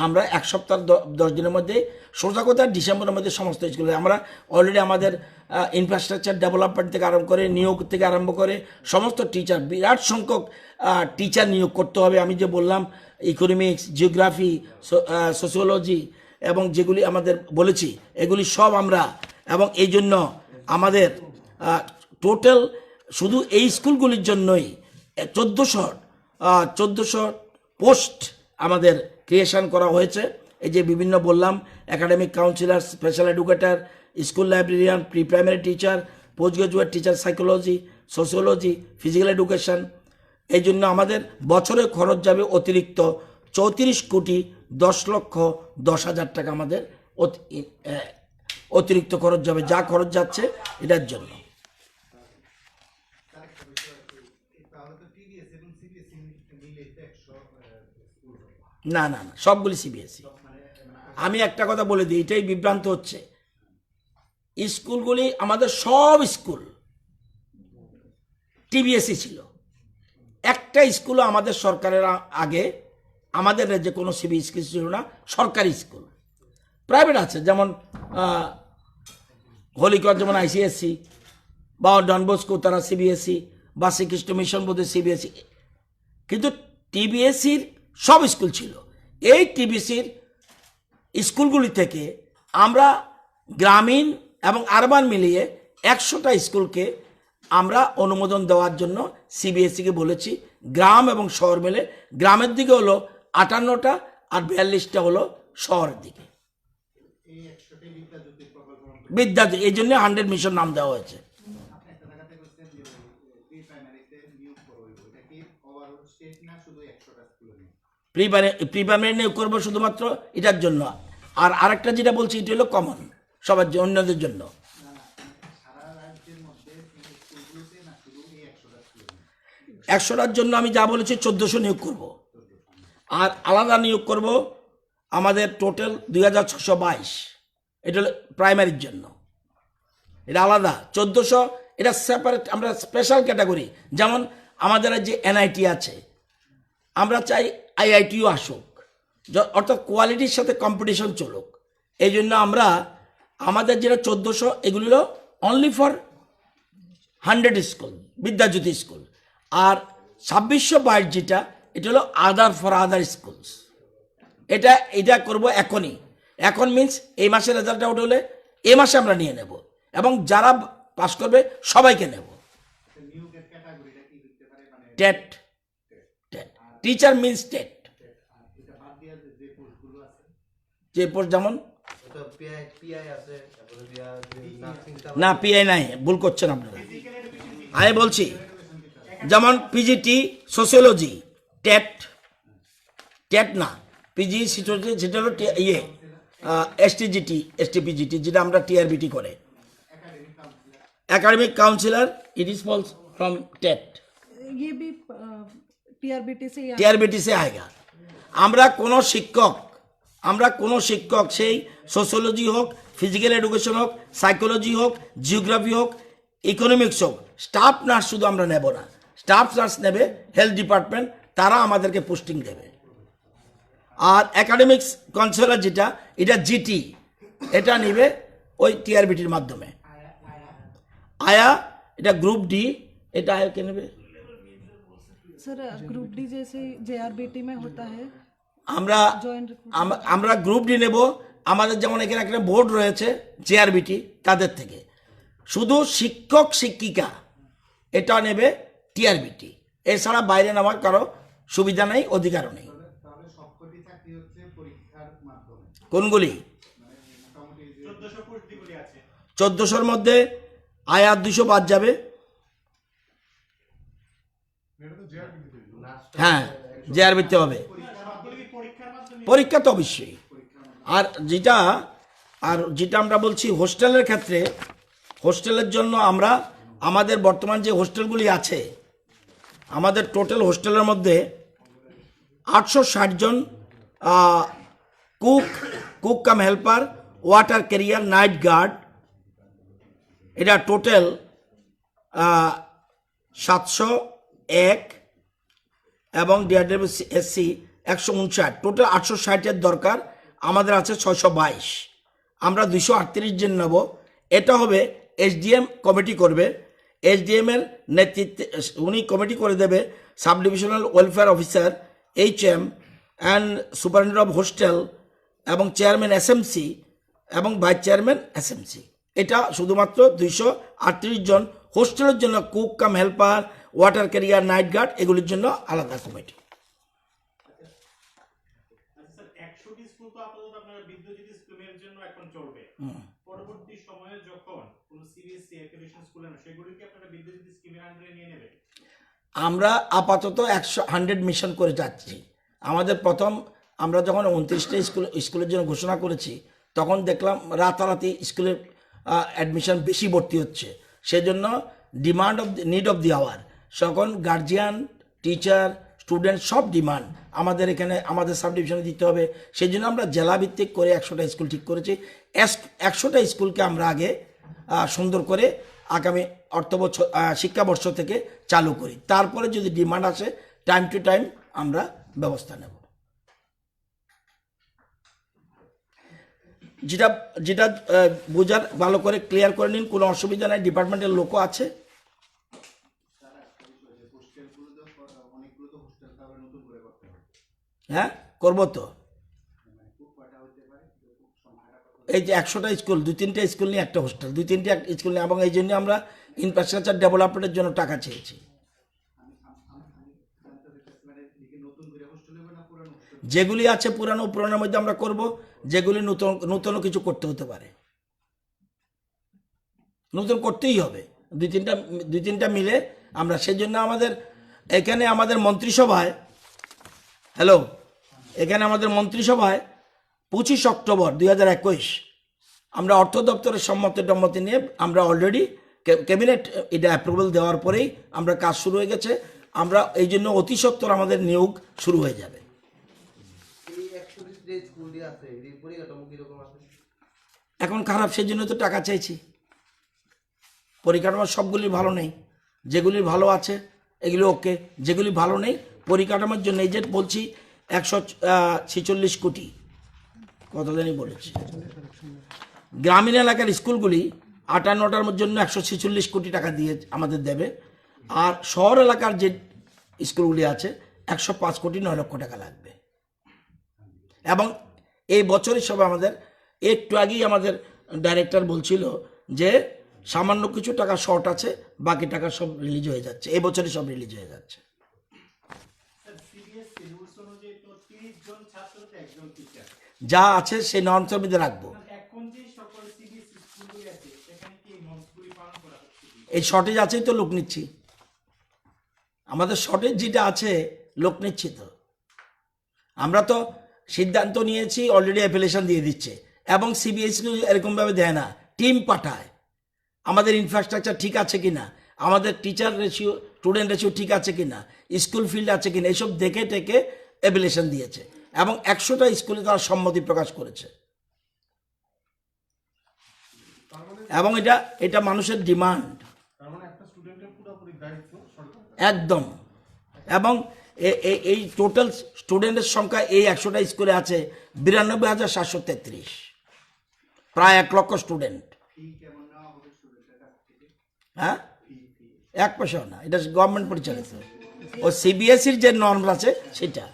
আমরা 1 সপ্তাহ 10 দিনের মধ্যে, সোজা কথা ডিসেম্বরের মধ্যে সমস্ত স্কুলে আমরা অলরেডি আমাদের ইনফ্রাস্ট্রাকচার ডেভেলপমেন্ট থেকে আরম্ভ করে, নিয়োগ থেকে আরম্ভ করে সমস্ত টিচার, বিরাট সংখ্যক টিচার নিয়োগ করতে হবে। আমি যে বললাম ইকোনমিক্স, জিওগ্রাফি, সোশিওলজি, এবং যেগুলি আমাদের বলেছি এগুলি সব আমরা, এবং এই জন্য আমাদের টোটাল শুধু এই স্কুলগুলির জন্যই 1400 পোস্ট আমাদের ক্রিয়েশন করা হয়েছে। এই যে বিভিন্ন বললাম, academic councillor, special educator, school librarian, pre primary teacher, post graduate teacher, psychology, sociology, physical education. এই জন্য আমাদের বছরে খরচ যাবে অতিরিক্ত 34,10,10,000 টাকা আমাদের অতিরিক্ত খরচ যাবে, যা খরচ যাচ্ছে এটার জন্য। না না না, সবগুলি সিবিএসই। আমি একটা কথা বলে দিই, এটাই বিভ্রান্ত হচ্ছে। স্কুলগুলি আমাদের সব স্কুল টিবিএসই ছিল। একটা স্কুলও আমাদের সরকারের আগে আমাদের রাজ্যে কোনো সিবিএসই স্কুল ছিল না, সরকারি স্কুল। প্রাইভেট আছে, যেমন হলিকর যেমন আইসিএসসি, বা ডন বস্কো তারা সিবিএসই, বা শ্রীকৃষ্ণ মিশন বোধ সিবিএসই, কিন্তু টিবিএসির সব স্কুল ছিল। এই টিবিএসির স্কুলগুলি থেকে আমরা গ্রামীণ এবং আরবান মিলিয়ে 100টা স্কুলকে আমরা অনুমোদন দেওয়ার জন্য সিবিএসইকে বলেছি। গ্রাম এবং শহর মিলে, গ্রামের দিকে হলো 58টা আর 42টা হলো শহরের দিকে। বিদ্যাজ্যোতি, এই জন্য 100 মিশন নাম দেওয়া হয়েছে। প্রি প্রাইমারি নিয়োগ করবো শুধুমাত্র এটার জন্য, আর আরেকটা যেটা বলছি এটা হলো কমন সবার অন্যদের জন্য। 100টার জন্য আমি যা বলেছি 1400 নিয়োগ করব, আর আলাদা নিয়োগ করব আমাদের টোটাল 2622। এটা হলো প্রাইমারির জন্য, এটা আলাদা 1400। এটা সেপারেট, আমরা স্পেশাল ক্যাটাগরি। যেমন আমাদের যে এনআইটি আছে, আমরা চাই আইআইটিও আসুক, অর্থাৎ কোয়ালিটির সাথে কম্পিটিশন চলুক। এই জন্য আমরা আমাদের যেটা 1400 এগুলো only for 100 school, Vidyajyoti school. আর 2622 যেটা, এটা হলো আদার ফর আদার স্কুলস। এটা করব এখনই। এখন মিন্স এই মাসের রেজাল্ট আউট হলে এই মাসে আমরা নিয়ে নেব, এবং যারা পাস করবে সবাইকে নেব। TET, teacher means TET. যে পোস্ট যেমন না, পিআই নাই, ভুল করছেন আপনারা। আমি বলছি যেমন পিজিটি সোশিওলজি, টেট না, পিজি সেটা হলো এসটিজিটি, এসটিপিজিটি, যেটা আমরা টিআরবিটি করে। Academic counsellor it is falls from TET, ये भी टीआरबीटी से आएगा। আমরা কোনো শিক্ষক সেই সোশিওলজি হোক, ফিজিক্যাল এডুকেশন হোক, সাইকোলজি হোক, জিওগ্রাফি হোক, ইকোনমিক্স হোক, স্টাফ নার্স শুধু আমরা নেব না। স্টাফ নার্স নেবে হেলথ ডিপার্টমেন্ট, তারা আমাদেরকে পোস্টিং দেবে। আর একাডেমিক্স কাউন্সিলর যেটা, এটা জিটি, এটা নেবে ওই টিআরবিটির মাধ্যমে। आया এটা গ্রুপ ডি, এটা আয়া কে নেবে? सर ग्रुप डी जैसे जेआरबीटी में होता है, আমরা গ্রুপ ডি নেব। আমাদের যেমন এখানে একটা বোর্ড রয়েছে জেআরবিটি, তাদের থেকে। শুধু শিক্ষক শিক্ষিকা এটা নেবে টিআরবিটি, এছাড়া বাইরে নেওয়ার কারো সুবিধা নেই, অধিকারও নেই। কোনগুলি? 1400-র মধ্যে আয়া 200 বাদ যাবে। হ্যাঁ, জেআরবিতে হবে, পরীক্ষা তো অবশ্যই। আর যেটা আমরা বলছি হোস্টেলের ক্ষেত্রে, হোস্টেলের জন্য আমরা আমাদের বর্তমান যে হোস্টেলগুলি আছে, আমাদের টোটাল হোস্টেলের মধ্যে 860 জন cook cum helper, water carrier, night guard, এটা টোটাল 701, এবং ডিআরডব্লিউএসসি 159, টোটাল 860-এর দরকার। আমাদের আছে 622, আমরা 238 জন নেব। এটা হবে এসডিএম কমিটি করবে। এসডিএমের নেতৃত্বে উনি কমিটি করে দেবে sub divisional welfare officer, HM and superintendent of hostel এবং চেয়ারম্যান এসএমসি এবং ভাইস চেয়ারম্যান এসএমসি। এটা শুধুমাত্র 238 জন। হোস্টেলের জন্য cook cum helper, water carrier, night guard, এগুলির জন্য আলাদা কমিটি। আচ্ছা স্যার, 100টি স্কুল তো আপাতত আপনারা বিদ্যুৎ স্কিমের জন্য এখন চলবে। পরবর্তী সময়ে যখন কোন সিবিএসসি এডুকেশন স্কুল আছে সেগুলিকে আপনারা বিদ্যুৎ স্কিমের আন্ডারে নিয়ে নেবেন? আমরা আপাতত 100 মিশন করে যাচ্ছি। আমাদের প্রথম আমরা যখন 29টা স্কুলের জন্য ঘোষণা করেছি, তখন দেখলাম রাতারাতি স্কুলের অ্যাডমিশন বেশি ভর্তি হচ্ছে। সেজন্য demand of need of the hour, তখন গার্জিয়ান, টিচার, স্টুডেন্ট সব ডিমান্ড আমাদের এখানে আমাদের সাব ডিভিশনে দিতে হবে। সেই জন্য আমরা জেলাভিত্তিক করে 100টা স্কুল ঠিক করেছি। 100টা স্কুলকে আমরা আগে সুন্দর করে আগামী অর্থবছর শিক্ষাবর্ষ থেকে চালু করি। তারপরে যদি ডিমান্ড আসে টাইম টু টাইম আমরা ব্যবস্থা নেব। যেটা যেটা বোঝার ভালো করে ক্লিয়ার করে নিন, কোনো অসুবিধা নাই। ডিপার্টমেন্টের লোকও আছে। হ্যাঁ, করবো তো। এই যে 100টা স্কুল, 2-3টা স্কুল নিয়ে একটা হোস্টেল, 2-3টা স্কুল নিয়ে, এবং এই জন্য আমরা ইনফ্রাস্ট্রাকচার ডেভেলপমেন্টের জন্য টাকা চেয়েছি। যেগুলি আছে পুরানোর মধ্যে আমরা করব, যেগুলি নতুন কিছু করতে হতে পারে, নতুন করতেই হবে। 2-3টা মিলে আমরা সেই জন্য আমাদের এখানে আমাদের মন্ত্রিসভায় 25 অক্টোবর 2021 আমরা অর্থ দপ্তরের সম্মতি নিয়ে আমরা অলরেডি ক্যাবিনেট এটা অ্যাপ্রুভাল দেওয়ার পরেই আমরা কাজ শুরু হয়ে গেছে। আমরা এই জন্য অতি সত্বর আমাদের নিয়োগ শুরু হয়ে যাবে। এখন খারাপ, সেই জন্য তো টাকা চাইছি। পরিকাঠামো সবগুলি ভালো নেই, যেগুলি ভালো আছে এগুলি ওকে, যেগুলি ভালো নেই পরিকাঠামোর জন্য এই যে বলছি 146 কোটি কত জানি বলেছি। গ্রামীণ এলাকার স্কুলগুলি 58টার জন্য 146 কোটি টাকা দিয়ে আমাদের দেবে, আর শহর এলাকার যে স্কুলগুলি আছে 105 কোটি 9 লক্ষ টাকা লাগবে। এবং এই বছরই সব আমাদের একটু আগেই আমাদের ডাইরেক্টর বলছিল যে সামান্য কিছু টাকা শর্ট আছে, বাকি টাকা সব রিলিজ হয়ে যাচ্ছে, এই বছরই সব রিলিজ হয়ে যাচ্ছে। যা আছে সেই নর্মসের মধ্যে রাখবো। এই শর্টেজ আছেই তো লোক নিচ্ছি, আমাদের শর্টেজ যেটা আছে লোক নিচ্ছি তো। আমরা তো সিদ্ধান্ত নিয়েছি, অলরেডি অ্যাপ্লিকেশন দিয়ে দিচ্ছে, এবং সিবিএসই এরকমভাবে দেয় না, টিম পাঠায়। আমাদের ইনফ্রাস্ট্রাকচার ঠিক আছে কিনা, আমাদের টিচার রেশিও, স্টুডেন্ট রেশিও ঠিক আছে কিনা, স্কুল ফিল্ড আছে কিনা, এইসব দেখে টেকে অ্যাপ্লিকেশন দিয়েছে, এবং 100টা স্কুলে তারা সম্মতি প্রকাশ করেছে। এবং এটা মানুষের ডিমান্ড একদম। এবং এই টোটাল স্টুডেন্টের সংখ্যা এই 100টা স্কুলে আছে 92,733, প্রায় 1 লক্ষ স্টুডেন্ট। হ্যাঁ, 1 পয়সাও না, এটা গভর্নমেন্ট পরিচালিত। ও সিবিএসইর যে নর্ম আছে সেটা,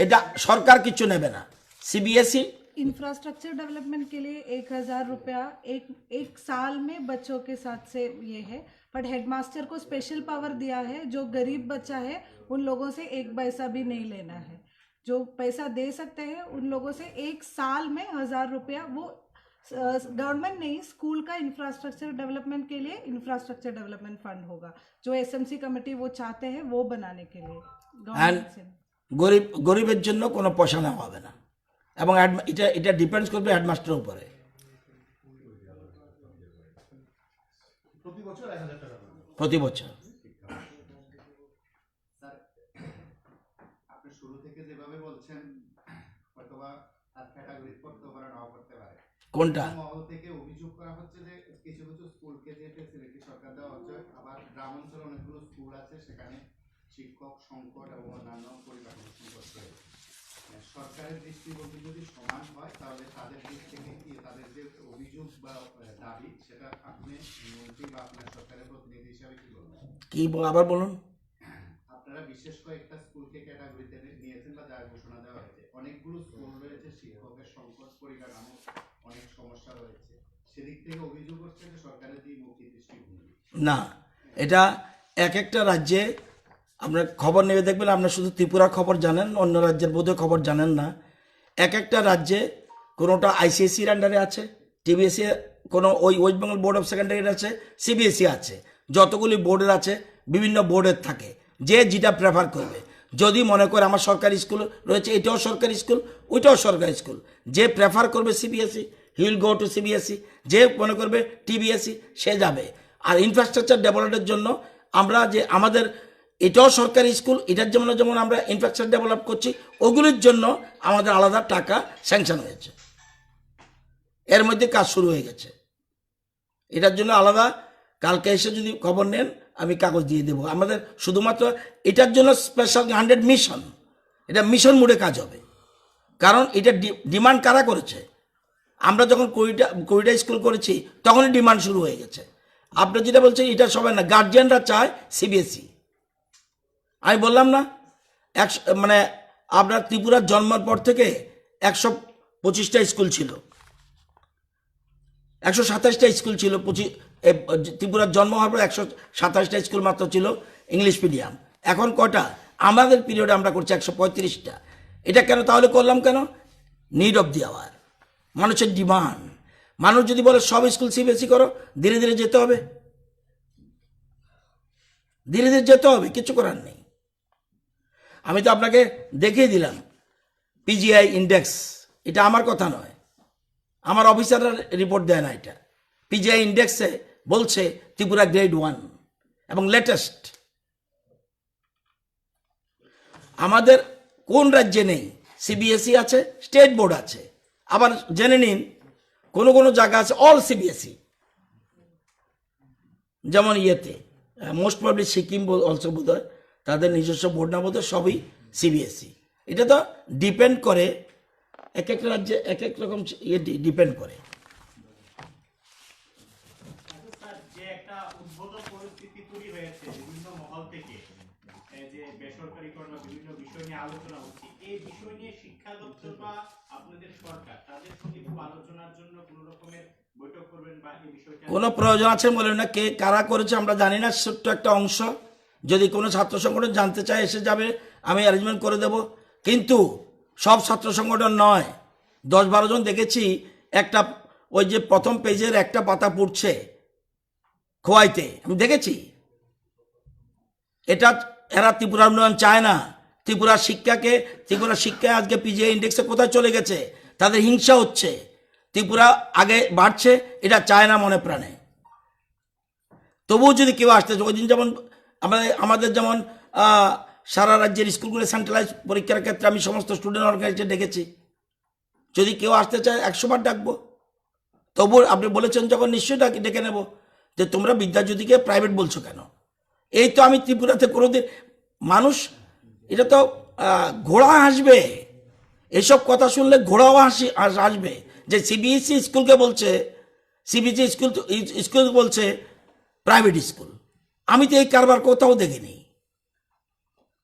এটা সরকার কিছু নেবে না। সিবিএসই इंफ्रास्ट्रक्चर डेवलपमेंट के लिए 1,000 रुपया एक साल में बच्चों के साथ से ये है, बट हेडमास्टर को स्पेशल पावर दिया है, जो गरीब बच्चा है उन लोगों से 1 पैसा भी नहीं लेना है। जो पैसा दे सकते हैं उन लोगों से 1 साल में 1,000 रुपया, वो गवर्नमेंट नहीं, स्कूल का इंफ्रास्ट्रक्चर डेवलपमेंट के लिए इंफ्रास्ट्रक्चर डेवलपमेंट फंड होगा, जो एसएमसी कमेटी वो चाहते हैं वो बनाने के लिए गवर्नमेंट से। গরিবের জন্য কোনো পয়সা নেওয়া হবে না, এবং এটা ডিপেন্ডস করবে হেডমাস্টারের উপরে। প্রতি বছর আপনি শুরু থেকে যেভাবে বলছেন, অথবা তার ক্যাটাগরি করতে পারে নাও করতে পারে, কোনটা মহল থেকে অভিযোগ করা হচ্ছে যে কিছু কিছু স্কুলকে যে ফেসিলিটি সরকার দেওয়া হচ্ছে, আবার গ্রাম অঞ্চলে অনেকগুলো স্কুল আছে সেখানে শিক্ষক সংকট এবং অন্যান্য পরিকাঠামো সংকট রয়েছে। সরকারের দৃষ্টিভঙ্গি যদি সমান হয় তাহলে তাদের দিক থেকে কি তাদের যে অভিযোগ বা দাবি সেটা আপনি মন্ত্রী বা আপনার সরকারের প্রতিনিধি হিসাবে কি বলবেন? কি আবার বলুন। আপনারা বিশেষ কয়েকটা স্কুলকে ক্যাটাগরিতে নিয়েছেন বা যার ঘোষণা দেওয়া হয়েছে, অনেকগুলো স্কুল রয়েছে, শিক্ষকের সংকট, পরিকাঠামো অনেক সমস্যা রয়েছে, সেদিক থেকে অভিযোগ হচ্ছে যে সরকারের দ্বিমুখী দৃষ্টিভঙ্গি। না, এটা এক একটা রাজ্যে আপনার খবর নেবে দেখবেন, আপনার শুধু ত্রিপুরার খবর জানেন, অন্য রাজ্যের বোধহয় খবর জানেন না। এক একটা রাজ্যে কোনোটা আইসিএসসির আন্ডারে আছে, টিবিএসসি, কোনো ওই ওয়েস্ট বেঙ্গল বোর্ড অফ সেকেন্ডারির আছে, সিবিএসসি আছে, যতগুলি বোর্ডের আছে বিভিন্ন বোর্ডের থাকে, যে যেটা প্রেফার করবে। যদি মনে করে আমার সরকারি স্কুল রয়েছে, এটাও সরকারি স্কুল, ওইটাও সরকারি স্কুল, যে প্রেফার করবে CBSE he will go to CBSE, যে মনে করবে টিবিএসসি সে যাবে। আর ইনফ্রাস্ট্রাকচার ডেভেলপমেন্টের জন্য আমরা যে আমাদের এটাও সরকারি স্কুল, এটার জন্য যেমন আমরা ইনফ্রাস্ট্রাকচার ডেভেলপ করছি, ওগুলির জন্য আমাদের আলাদা টাকা স্যাংশন হয়েছে, এর মধ্যে কাজ শুরু হয়ে গেছে। এটার জন্য আলাদা কালকে এসে যদি খবর নেন আমি কাগজ দিয়ে দেবো। আমাদের শুধুমাত্র এটার জন্য স্পেশাল 100 মিশন, এটা মিশন মোডে কাজ হবে। কারণ এটা ডিমান্ড কারা করেছে, আমরা যখন কুড়িটা স্কুল করেছি তখনই ডিমান্ড শুরু হয়ে গেছে। আপনি যেটা বলছেন এটা সবাই না, গার্জিয়ানরা চায় সিবিএসসি। আমি বললাম না, মানে আপনার ত্রিপুরার জন্মের পর থেকে 125টা স্কুল ছিল, 127টা স্কুল ছিল, ত্রিপুরার জন্ম হওয়ার পর 127টা স্কুল মাত্র ছিল ইংলিশ মিডিয়াম। এখন কটা? আমাদের পিরিয়ডে আমরা করছি 135টা। এটা কেন তাহলে করলাম কেন? নিড অফ দি আওয়ার, মানুষের ডিমান্ড। মানুষ যদি বলে সব স্কুল সিবিএসসি করো, ধীরে ধীরে যেতে হবে, ধীরে ধীরে যেতে হবে, কিছু করার নেই। আমি তো আপনাকে দেখিয়ে দিলাম পিজিআই ইন্ডেক্স, এটা আমার কথা নয়, আমার অফিসাররা রিপোর্ট দেয় না, এটা পিজিআই ইন্ডেক্সে বলছে ত্রিপুরা গ্রেড 1 এবং লেটেস্ট। আমাদের কোন রাজ্যে নেই? সিবিএসই আছে, স্টেট বোর্ড আছে, আবার জেনে নিন কোনো কোনো জায়গা আছে অল সিবিএসই, যেমন ইয়েতে মোস্ট প্রবলি সিকিম অলসো বোধ হয় তাদের নিজস্ব বোর্ড না, বোধ হয় সবই সিবিএসই। এটা তো ডিপেন্ড করে, এক এক রাজ্যে এক এক রকম ইয়ে ডিপেন্ড করে। স্যার, যে একটা উদ্ভূত পরিস্থিতি তৈরি হয়েছে বিভিন্ন মহল থেকে, যে বেসরকারীকরণ বা বিভিন্ন বিষয় নিয়ে আলোচনা হচ্ছে, এই বিষয় নিয়ে শিক্ষা দপ্তর বা আপনাদের সরকার তাদের সঙ্গে খুব আলোচনার জন্য কোন রকমের বৈঠক করবেন বা এই বিষয়টা কোনো প্রয়োজন আছে বলে না, কে কারা করেছে আমরা জানি না, ছোট্ট একটা অংশ। যদি কোনো ছাত্র সংগঠন জানতে চায় এসে যাবে, আমি অ্যারেঞ্জমেন্ট করে দেব। কিন্তু সব ছাত্র সংগঠন নয়, 10-12 জন দেখেছি একটা ওই যে প্রথম পেজের একটা পাতা পড়ছে খোয়াইতে, আমি দেখেছি। এটা এরা ত্রিপুরার উন্নয়ন চায় না। ত্রিপুরা শিক্ষায় আজকে পিজিআই ইন্ডেক্সে কোথায় চলে গেছে, তাদের হিংসা হচ্ছে। ত্রিপুরা আগে বাড়ছে, এটা চায় না মনে প্রাণে। তবুও যদি কেউ আসতে, ওই দিন যেমন আমাদের যেমন সারা রাজ্যের স্কুলগুলো সেন্ট্রালাইজ পরীক্ষার ক্ষেত্রে আমি সমস্ত স্টুডেন্ট অর্গানাইজেশন ডেকেছি। যদি কেউ আসতে চায় 100 বার ডাকবো। তবু আপনি বলেছেন যখন নিশ্চয়ই ডেকে নেব। যে তোমরা বিদ্যাজ্যোতিকে প্রাইভেট বলছো কেন? এই তো আমি ত্রিপুরাতে কোনোদিন মানুষ, এটা তো ঘোড়া হাসবে, এসব কথা শুনলে ঘোড়াও হাসবে যে সিবিএসসি স্কুলকে বলছে, সিবিএসসি স্কুল বলছে প্রাইভেট স্কুল। আমি তো এই কারবার কোথাও দেখিনি।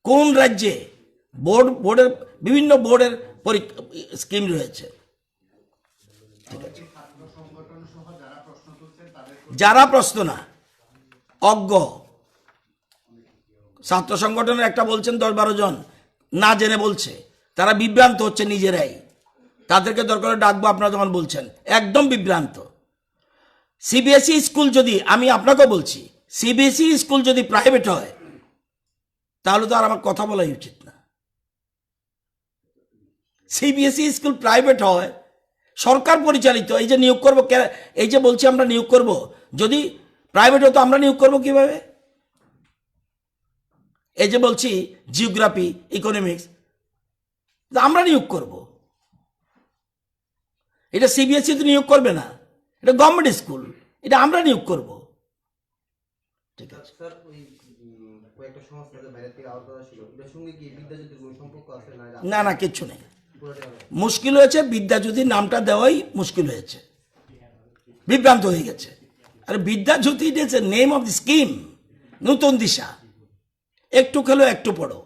কোন রাজ্যে বোর্ডের বিভিন্ন বোর্ডের স্কিম রয়েছে। ছাত্র সংগঠন সহ যারা প্রশ্ন তুলছেন তাদের যারা প্রশ্ন না, অজ্ঞ ছাত্র সংগঠনের একটা বলছেন 10-12 জন না জেনে বলছে, তারা বিভ্রান্ত হচ্ছে নিজেরাই। তাদেরকে দরকার ডাকবো, আপনারা যখন বলছেন একদম বিভ্রান্ত। সিবিএসই স্কুল যদি, আমি আপনাকে বলছি, সিবিএসই স্কুল যদি প্রাইভেট হয় তাহলে তো আর আমার কথা বলাই উচিত না। সিবিএসই স্কুল প্রাইভেট হয়, সরকার পরিচালিত, এই যে নিয়োগ করবো, এই যে বলছি আমরা নিয়োগ করব, যদি প্রাইভেট হতো আমরা নিয়োগ করবো কিভাবে? এই যে বলছি জিওগ্রাফি, ইকোনমিক্স, আমরা নিয়োগ করব। এটা সিবিএসই তো নিয়োগ করবে না, এটা গভর্নমেন্ট স্কুল, এটা আমরা নিয়োগ করব। ঠিক আছে স্যার, ওই কয়েকটা সংস্থাদের বাইরে থেকে আওতা ছিল, এটার সঙ্গে কি বিদ্যাজ্যোতির কোনো সম্পর্ক আছে না? না, কিচ্ছু নেই। মুশকিল হয়েছে, বিদ্যাজ্যোতি নামটা দেওয়াই মুশকিল হয়েছে, বিভ্রান্ত হয়ে গেছে। আর Vidyajyoti it is a name of the scheme, নতুন দিশা। একটু খেলো একটু পড়ো।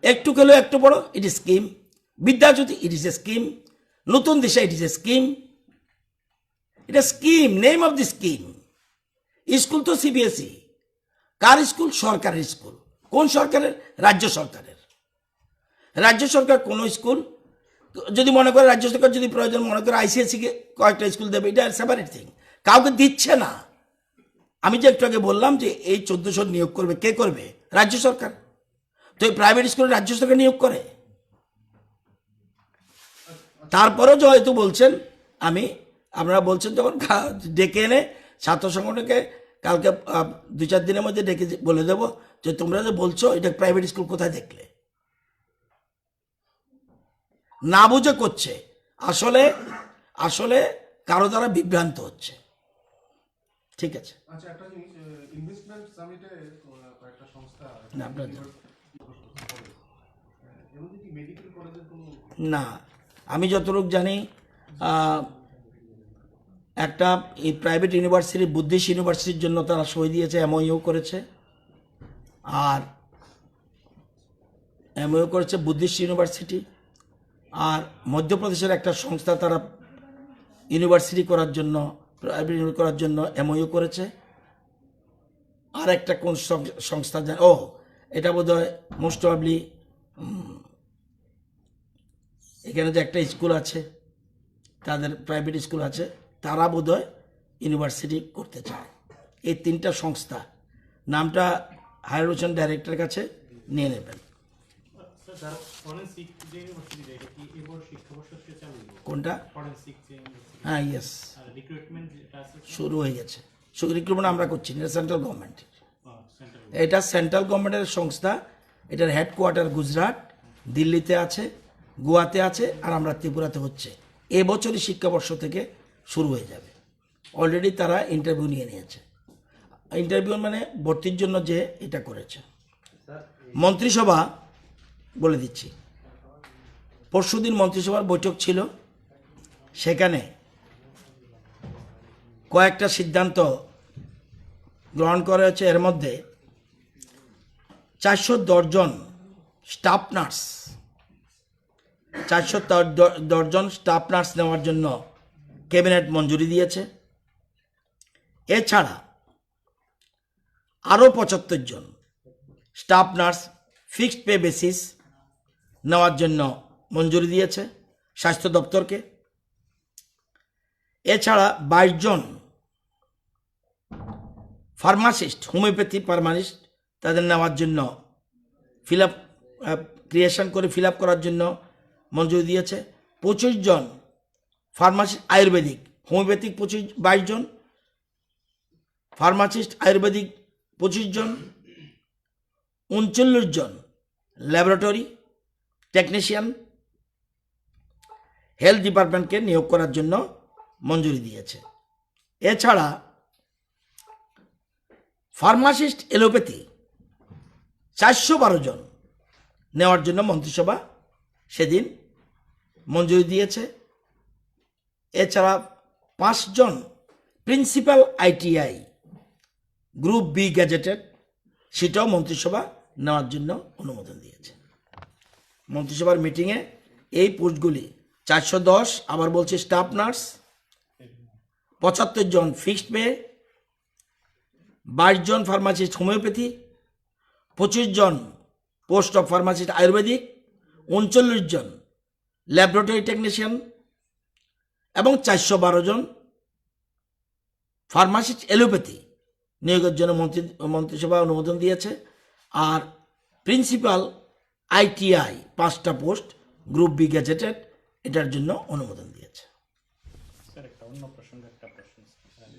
একটু খেলেও একটু বড়, it is scheme. Vidyajyoti, it is A scheme. নতুন দিশা, ইট ইজ এ স্কিম। এটা scheme, name of the scheme. School তো সিবিএসই। কার স্কুল? সরকারের স্কুল। কোন সরকারের? রাজ্য সরকারের। রাজ্য সরকার কোনো স্কুল যদি মনে করে, রাজ্য সরকার যদি প্রয়োজন মনে করে আইসিএসসিকে কয়েকটা স্কুল দেবে, এটা সেপারেট থিং। কাউকে দিচ্ছে না। আমি যে একটু আগে বললাম যে এই 1400 নিয়োগ করবে, কে করবে? রাজ্য সরকার। তো এই প্রাইভেট স্কুলে রাজ্য সরকার নিয়োগ করে। তারপরেও হয়তো বলছেন, আপনারা বলছেন যখন ডেকে এনে ছাত্র সংগঠনকে কালকে 2-4 দিনের মধ্যে ডেকে বলে দেবো যে তোমরা যে বলছো এটা প্রাইভেট স্কুল কোথায় দেখলে? না বুঝে করছে, আসলে কারো দ্বারা বিভ্রান্ত হচ্ছে। ঠিক আছে। আচ্ছা, একটা জিনিস, ইনভেস্টমেন্ট সামিটে কয়েকটা সংস্থা না, আপনার জন্য। এর মধ্যে কি মেডিকেল কলেজের কোনো না, আমি যতটুকু জানি একটা এই প্রাইভেট ইউনিভার্সিটি, বুদ্ধিস্ট ইউনিভার্সিটির জন্য তারা সই দিয়েছে, এমওইউ করেছে। আর এমওইউ করেছে বুদ্ধিস্ট ইউনিভার্সিটি। আর মধ্যপ্রদেশের একটা সংস্থা তারা ইউনিভার্সিটি করার জন্য, প্রাইভেট ইউনিভার্সিটি করার জন্য এমওইউ করেছে। আর একটা কোন সংস্থা, এটা বোধ হয় মোস্ট প্রবাবলি এখানে যে একটা স্কুল আছে, তাদের প্রাইভেট স্কুল আছে, তারা বোধহয় ইউনিভার্সিটি করতে চায়। এই 3টা সংস্থা নামটা হায়ার এডুকেশন ডাইরেক্টরের কাছে নিয়ে নেবেন। স্যার, ফরেনসিক যে ইউনিভার্সিটি, এটা কি এবার শিক্ষাবর্ষ থেকে চালু হলো? কোনটা? ফরেনসিক যে ইউনিভার্সিটি। হ্যাঁ, ইয়েস, আর রিক্রুটমেন্ট যেটা আছে শুরু হয়ে গেছে। রিক্রুটমেন্ট আমরা করছি না, সেন্ট্রাল গভর্নমেন্টের। সেন্ট্রাল। এটা সেন্ট্রাল গভর্নমেন্টের সংস্থা। এটার হেডকোয়ার্টার গুজরাট, দিল্লিতে আছে, গোয়াতে আছে, আর আমরা ত্রিপুরাতে হচ্ছে। এবছরই শিক্ষাবর্ষ থেকে শুরু হয়ে যাবে। অলরেডি তারা ইন্টারভিউ নিয়ে নিয়েছে। ইন্টারভিউ মানে ভর্তির জন্য যে এটা করেছে। মন্ত্রিসভা, বলে দিচ্ছি, পরশুদিন মন্ত্রিসভার বৈঠক ছিল। সেখানে কয়েকটা সিদ্ধান্ত গ্রহণ করা হয়েছে। এর মধ্যে 410 জন স্টাফ নার্স, 410 জন স্টাফ নার্স নেওয়ার জন্য ক্যাবিনেট মঞ্জুরি দিয়েছে। এছাড়া আরও 75 জন staff nurse fixed pay basis নেওয়ার জন্য মঞ্জুরি দিয়েছে স্বাস্থ্য দপ্তরকে। এছাড়া 22 জন ফার্মাসিস্ট, হোমিওপ্যাথি ফার্মাসিস্ট, তাদের নেওয়ার জন্য ক্রিয়েশন করে ফিল আপ করার জন্য মঞ্জুরি দিয়েছে। 25 জন ফার্মাসিস্ট আয়ুর্বেদিক, হোমিওপ্যাথিক 22 জন, ফার্মাসিস্ট আয়ুর্বেদিক 25 জন, 39 জন ল্যাবরেটরি টেকনিশিয়ান হেলথ ডিপার্টমেন্টকে নিয়োগ করার জন্য মঞ্জুরি দিয়েছে। এছাড়া ফার্মাসিস্ট এলোপ্যাথি 412 জন নেওয়ার জন্য মন্ত্রিসভা সেদিন মঞ্জুরি দিয়েছে। এছাড়া 5 জন principal ITI group B gazetted, সেটাও মন্ত্রিসভা নেওয়ার জন্য অনুমোদন দিয়েছে। মন্ত্রিসভার মিটিংয়ে এই পোস্টগুলি 410, আবার বলছে স্টাফ নার্স, 75 জন ফিক্সড পে, 22 জন ফার্মাসিস্ট হোমিওপ্যাথি, 25 জন পোস্ট অফ ফার্মাসিস্ট আয়ুর্বেদিক, 39 জন ল্যাবরেটরি টেকনিশিয়ান এবং 412 জন ফার্মাসিস্ট এলোপ্যাথি নিয়োগের জন্য মন্ত্রিসভা অনুমোদন দিয়েছে। আর প্রিন্সিপাল আইটিআই 5টা পোস্ট গ্রুপ বি গ্যাজেটেড, এটার জন্য অনুমোদন দিয়েছে। স্যার, একটা অন্য প্রসঙ্গে একটা প্রশ্ন।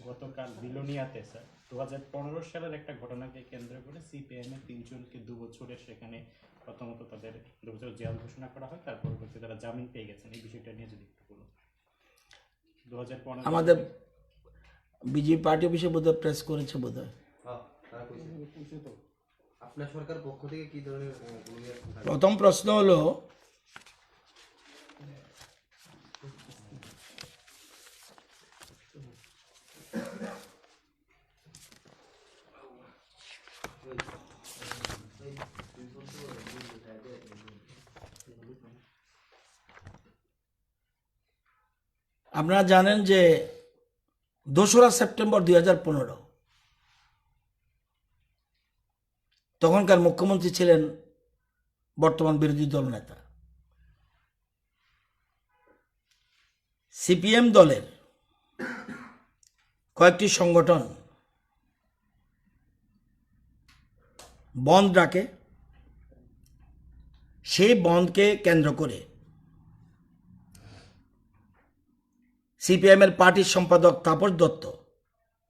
গতকাল বিলোনিয়াতে স্যার 2015 সালের একটা ঘটনাকে কেন্দ্র করে সিপিএম এর 3 জনকে 2 বছরের সেখানে প্রথমত তাদের 2 বছর জেল ঘোষণা করা হয়, তার পরবর্তী তারা জামিন পেয়ে গেছেন। এই বিষয়টা নিয়ে যদি একটু বলুন। 2015 আমাদের বিজেপি পার্টি অফিসে বোধহয় প্রেস করেছে বোধহয়। তারা কইছে তো আপনার সরকার পক্ষ থেকে কি ধরনের ভূমিকা থাকবে? প্রথম প্রশ্ন হলো, আপনারা জানেন যে 2রা সেপ্টেম্বর 2015 তখনকার মুখ্যমন্ত্রী ছিলেন বর্তমান বিরোধী দল নেতা সিপিএম দলের কয়েকটি সংগঠন বন্ধ ডাকে। সেই বন্ধকে কেন্দ্র করে সিপিএমের পার্টির সম্পাদক তাপস দত্ত,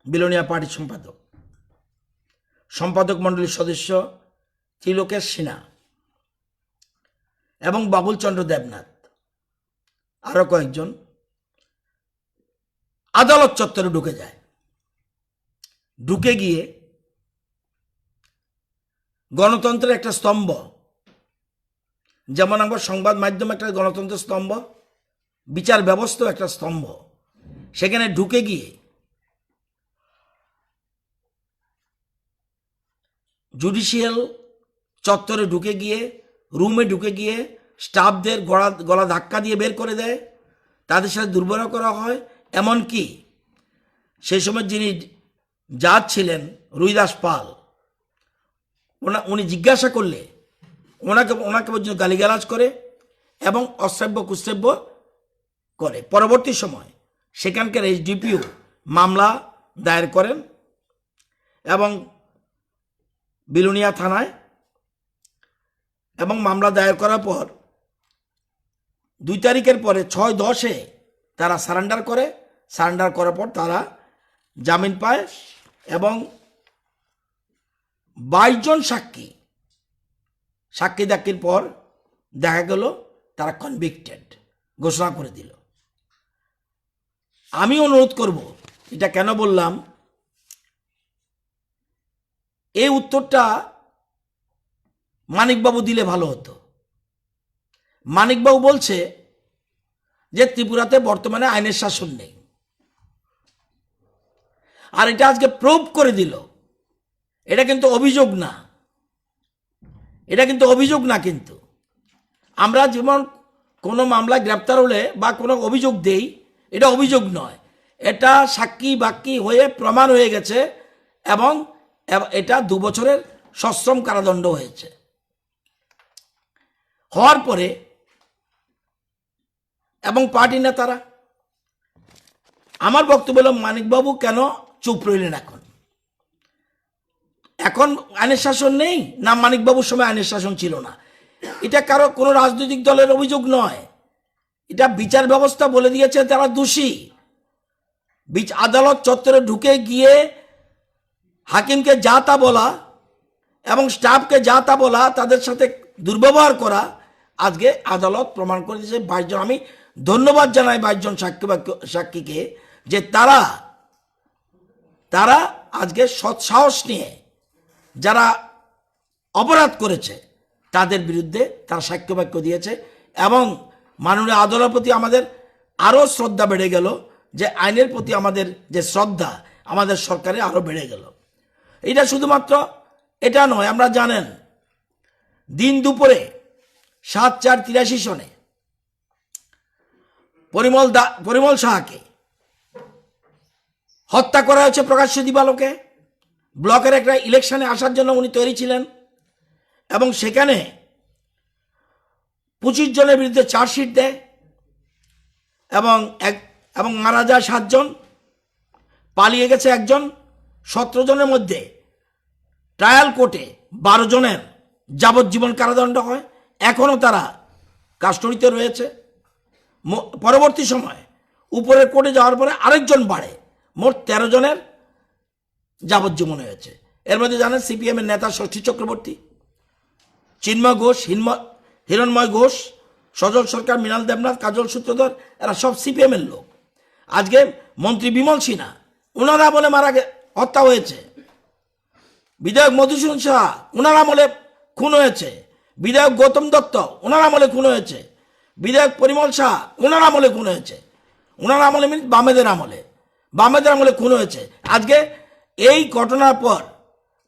বিলোনিয়া পার্টির সম্পাদক মণ্ডলীর সদস্য ত্রিলোকেশ সিনহা এবং বাবুল চন্দ্র দেবনাথ আরো কয়েকজন আদালত চত্বরে ঢুকে যায়। ঢুকে গিয়ে গণতন্ত্রের একটা স্তম্ভ, যেমন আমার সংবাদ মাধ্যম একটা গণতন্ত্রের স্তম্ভ, বিচার ব্যবস্থাও একটা স্তম্ভ, সেখানে ঢুকে গিয়ে জুডিশিয়াল চত্বরে ঢুকে গিয়ে রুমে ঢুকে গিয়ে স্টাফদের গলা ধাক্কা দিয়ে বের করে দেয়, তাদের সাথে দুর্ব্যবহার করা হয়। এমনকি সেই সময় যিনি জাজ ছিলেন রুইদাস পাল, উনি জিজ্ঞাসা করলে ওনাকে পর্যন্ত গালিগালাজ করে এবং অশ্রাব্য কুশ্রাব্য করে। পরবর্তী সময় সেখানকার এসডিপিও মামলা দায়ের করেন এবং বিলোনিয়া থানায়, এবং মামলা দায়ের করার পর 2 তারিখের পরে 6-10-এ তারা সারেন্ডার করে। সারেন্ডার করার পর তারা জামিন পায় এবং 22 জন সাক্ষী দাক্ষির পর দেখা গেল তারা কনভিক্টেড ঘোষণা করে দিল। আমি অনুরোধ করব, এটা কেন বললাম, এই উত্তরটা মানিকবাবু দিলে ভালো হতো। মানিকবাবু বলছে যে ত্রিপুরাতে বর্তমানে আইনের শাসন নেই, আর এটা আজকে প্রুভ করে দিল। এটা কিন্তু অভিযোগ না, কিন্তু আমরা যেমন কোনো মামলায় গ্রেপ্তার হলে বা কোনো অভিযোগ দেই, এটা অভিযোগ নয়, এটা সাক্ষী বাক্যী হয়ে প্রমাণ হয়ে গেছে এবং এটা 2 বছরের সশ্রম কারাদণ্ড হয়েছে। হওয়ার পরে এবং পার্টি নেতারা, আমার বক্তব্য হল মানিকবাবু কেন চুপ রইলেন? এখন আইনের শাসন নেই না? মানিকবাবুর সময় আইনের শাসন ছিল না? এটা কারো কোনো রাজনৈতিক দলের অভিযোগ নয়, এটা বিচার ব্যবস্থা বলে দিয়েছে তারা দোষী। আদালত চত্বরে ঢুকে গিয়ে হাকিমকে যা তা বলা এবং স্টাফকে যা তা বলা, তাদের সাথে দুর্ব্যবহার করা, আজকে আদালত প্রমাণ করে দিয়েছে। 22 জন, আমি ধন্যবাদ জানাই 22 জন সাক্ষীকে যে তারা আজকে সৎসাহস নিয়ে যারা অপরাধ করেছে তাদের বিরুদ্ধে তারা সাক্ষ্য বাক্য দিয়েছে এবং মাননীয় আদালতের প্রতি আমাদের আরও শ্রদ্ধা বেড়ে গেল, যে আইনের প্রতি আমাদের যে শ্রদ্ধা আমাদের সরকারে আরও বেড়ে গেল। এটা শুধুমাত্র এটা নয়, আমরা জানেন দিন দুপুরে 7/4/83 সনে পরিমল সাহাকে হত্যা করা হয়েছে প্রকাশ্য দিবালোকে। ব্লকের একটা ইলেকশনে আসার জন্য উনি তৈরি ছিলেন এবং সেখানে 25 জনের বিরুদ্ধে চার্জশিট দেয় এবং মারা যায় 7 জন, পালিয়ে গেছে 1 জন। 17 জনের মধ্যে ট্রায়াল কোর্টে 12 জনের যাবজ্জীবন কারাদণ্ড হয়, এখনো তারা কাস্টডিতে রয়েছে। পরবর্তী সময় উপরের কোর্টে যাওয়ার পরে আরেকজন বাড়ে, মোট 13 জনের যাবজ্জীবন হয়েছে। এর মধ্যে জানেন সিপিএম এর নেতা ষষ্ঠী চক্রবর্তী, চিন্ময় ঘোষ, হিরণময় ঘোষ, সজল সরকার, মৃণাল দেবনাথ, কাজল সূত্রধর, এরা সব সিপিএম এর লোক। আজকে মন্ত্রী বিমল সিনহা, ওনারা বলে হত্যা হয়েছে। বিধায়ক মধুসূদন সাহা, ওনার আমলে খুন হয়েছে। বিধায়ক গৌতম দত্ত, ওনার আমলে খুন হয়েছে। বিধায়ক পরিমল শাহ, ওনার আমলে খুন হয়েছে। ওনার আমলে বামেদের আমলে খুন হয়েছে। আজকে এই ঘটনার পর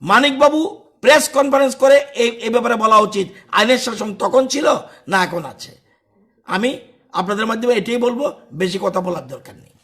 মানিকবাবু প্রেস কনফারেন্স করে এই ব্যাপারে বলা উচিত আইনের শাসন তখন ছিল না এখন আছে। আমি আপনাদের মাধ্যমে এটাই বলবো, বেশি কথা বলার দরকার নেই।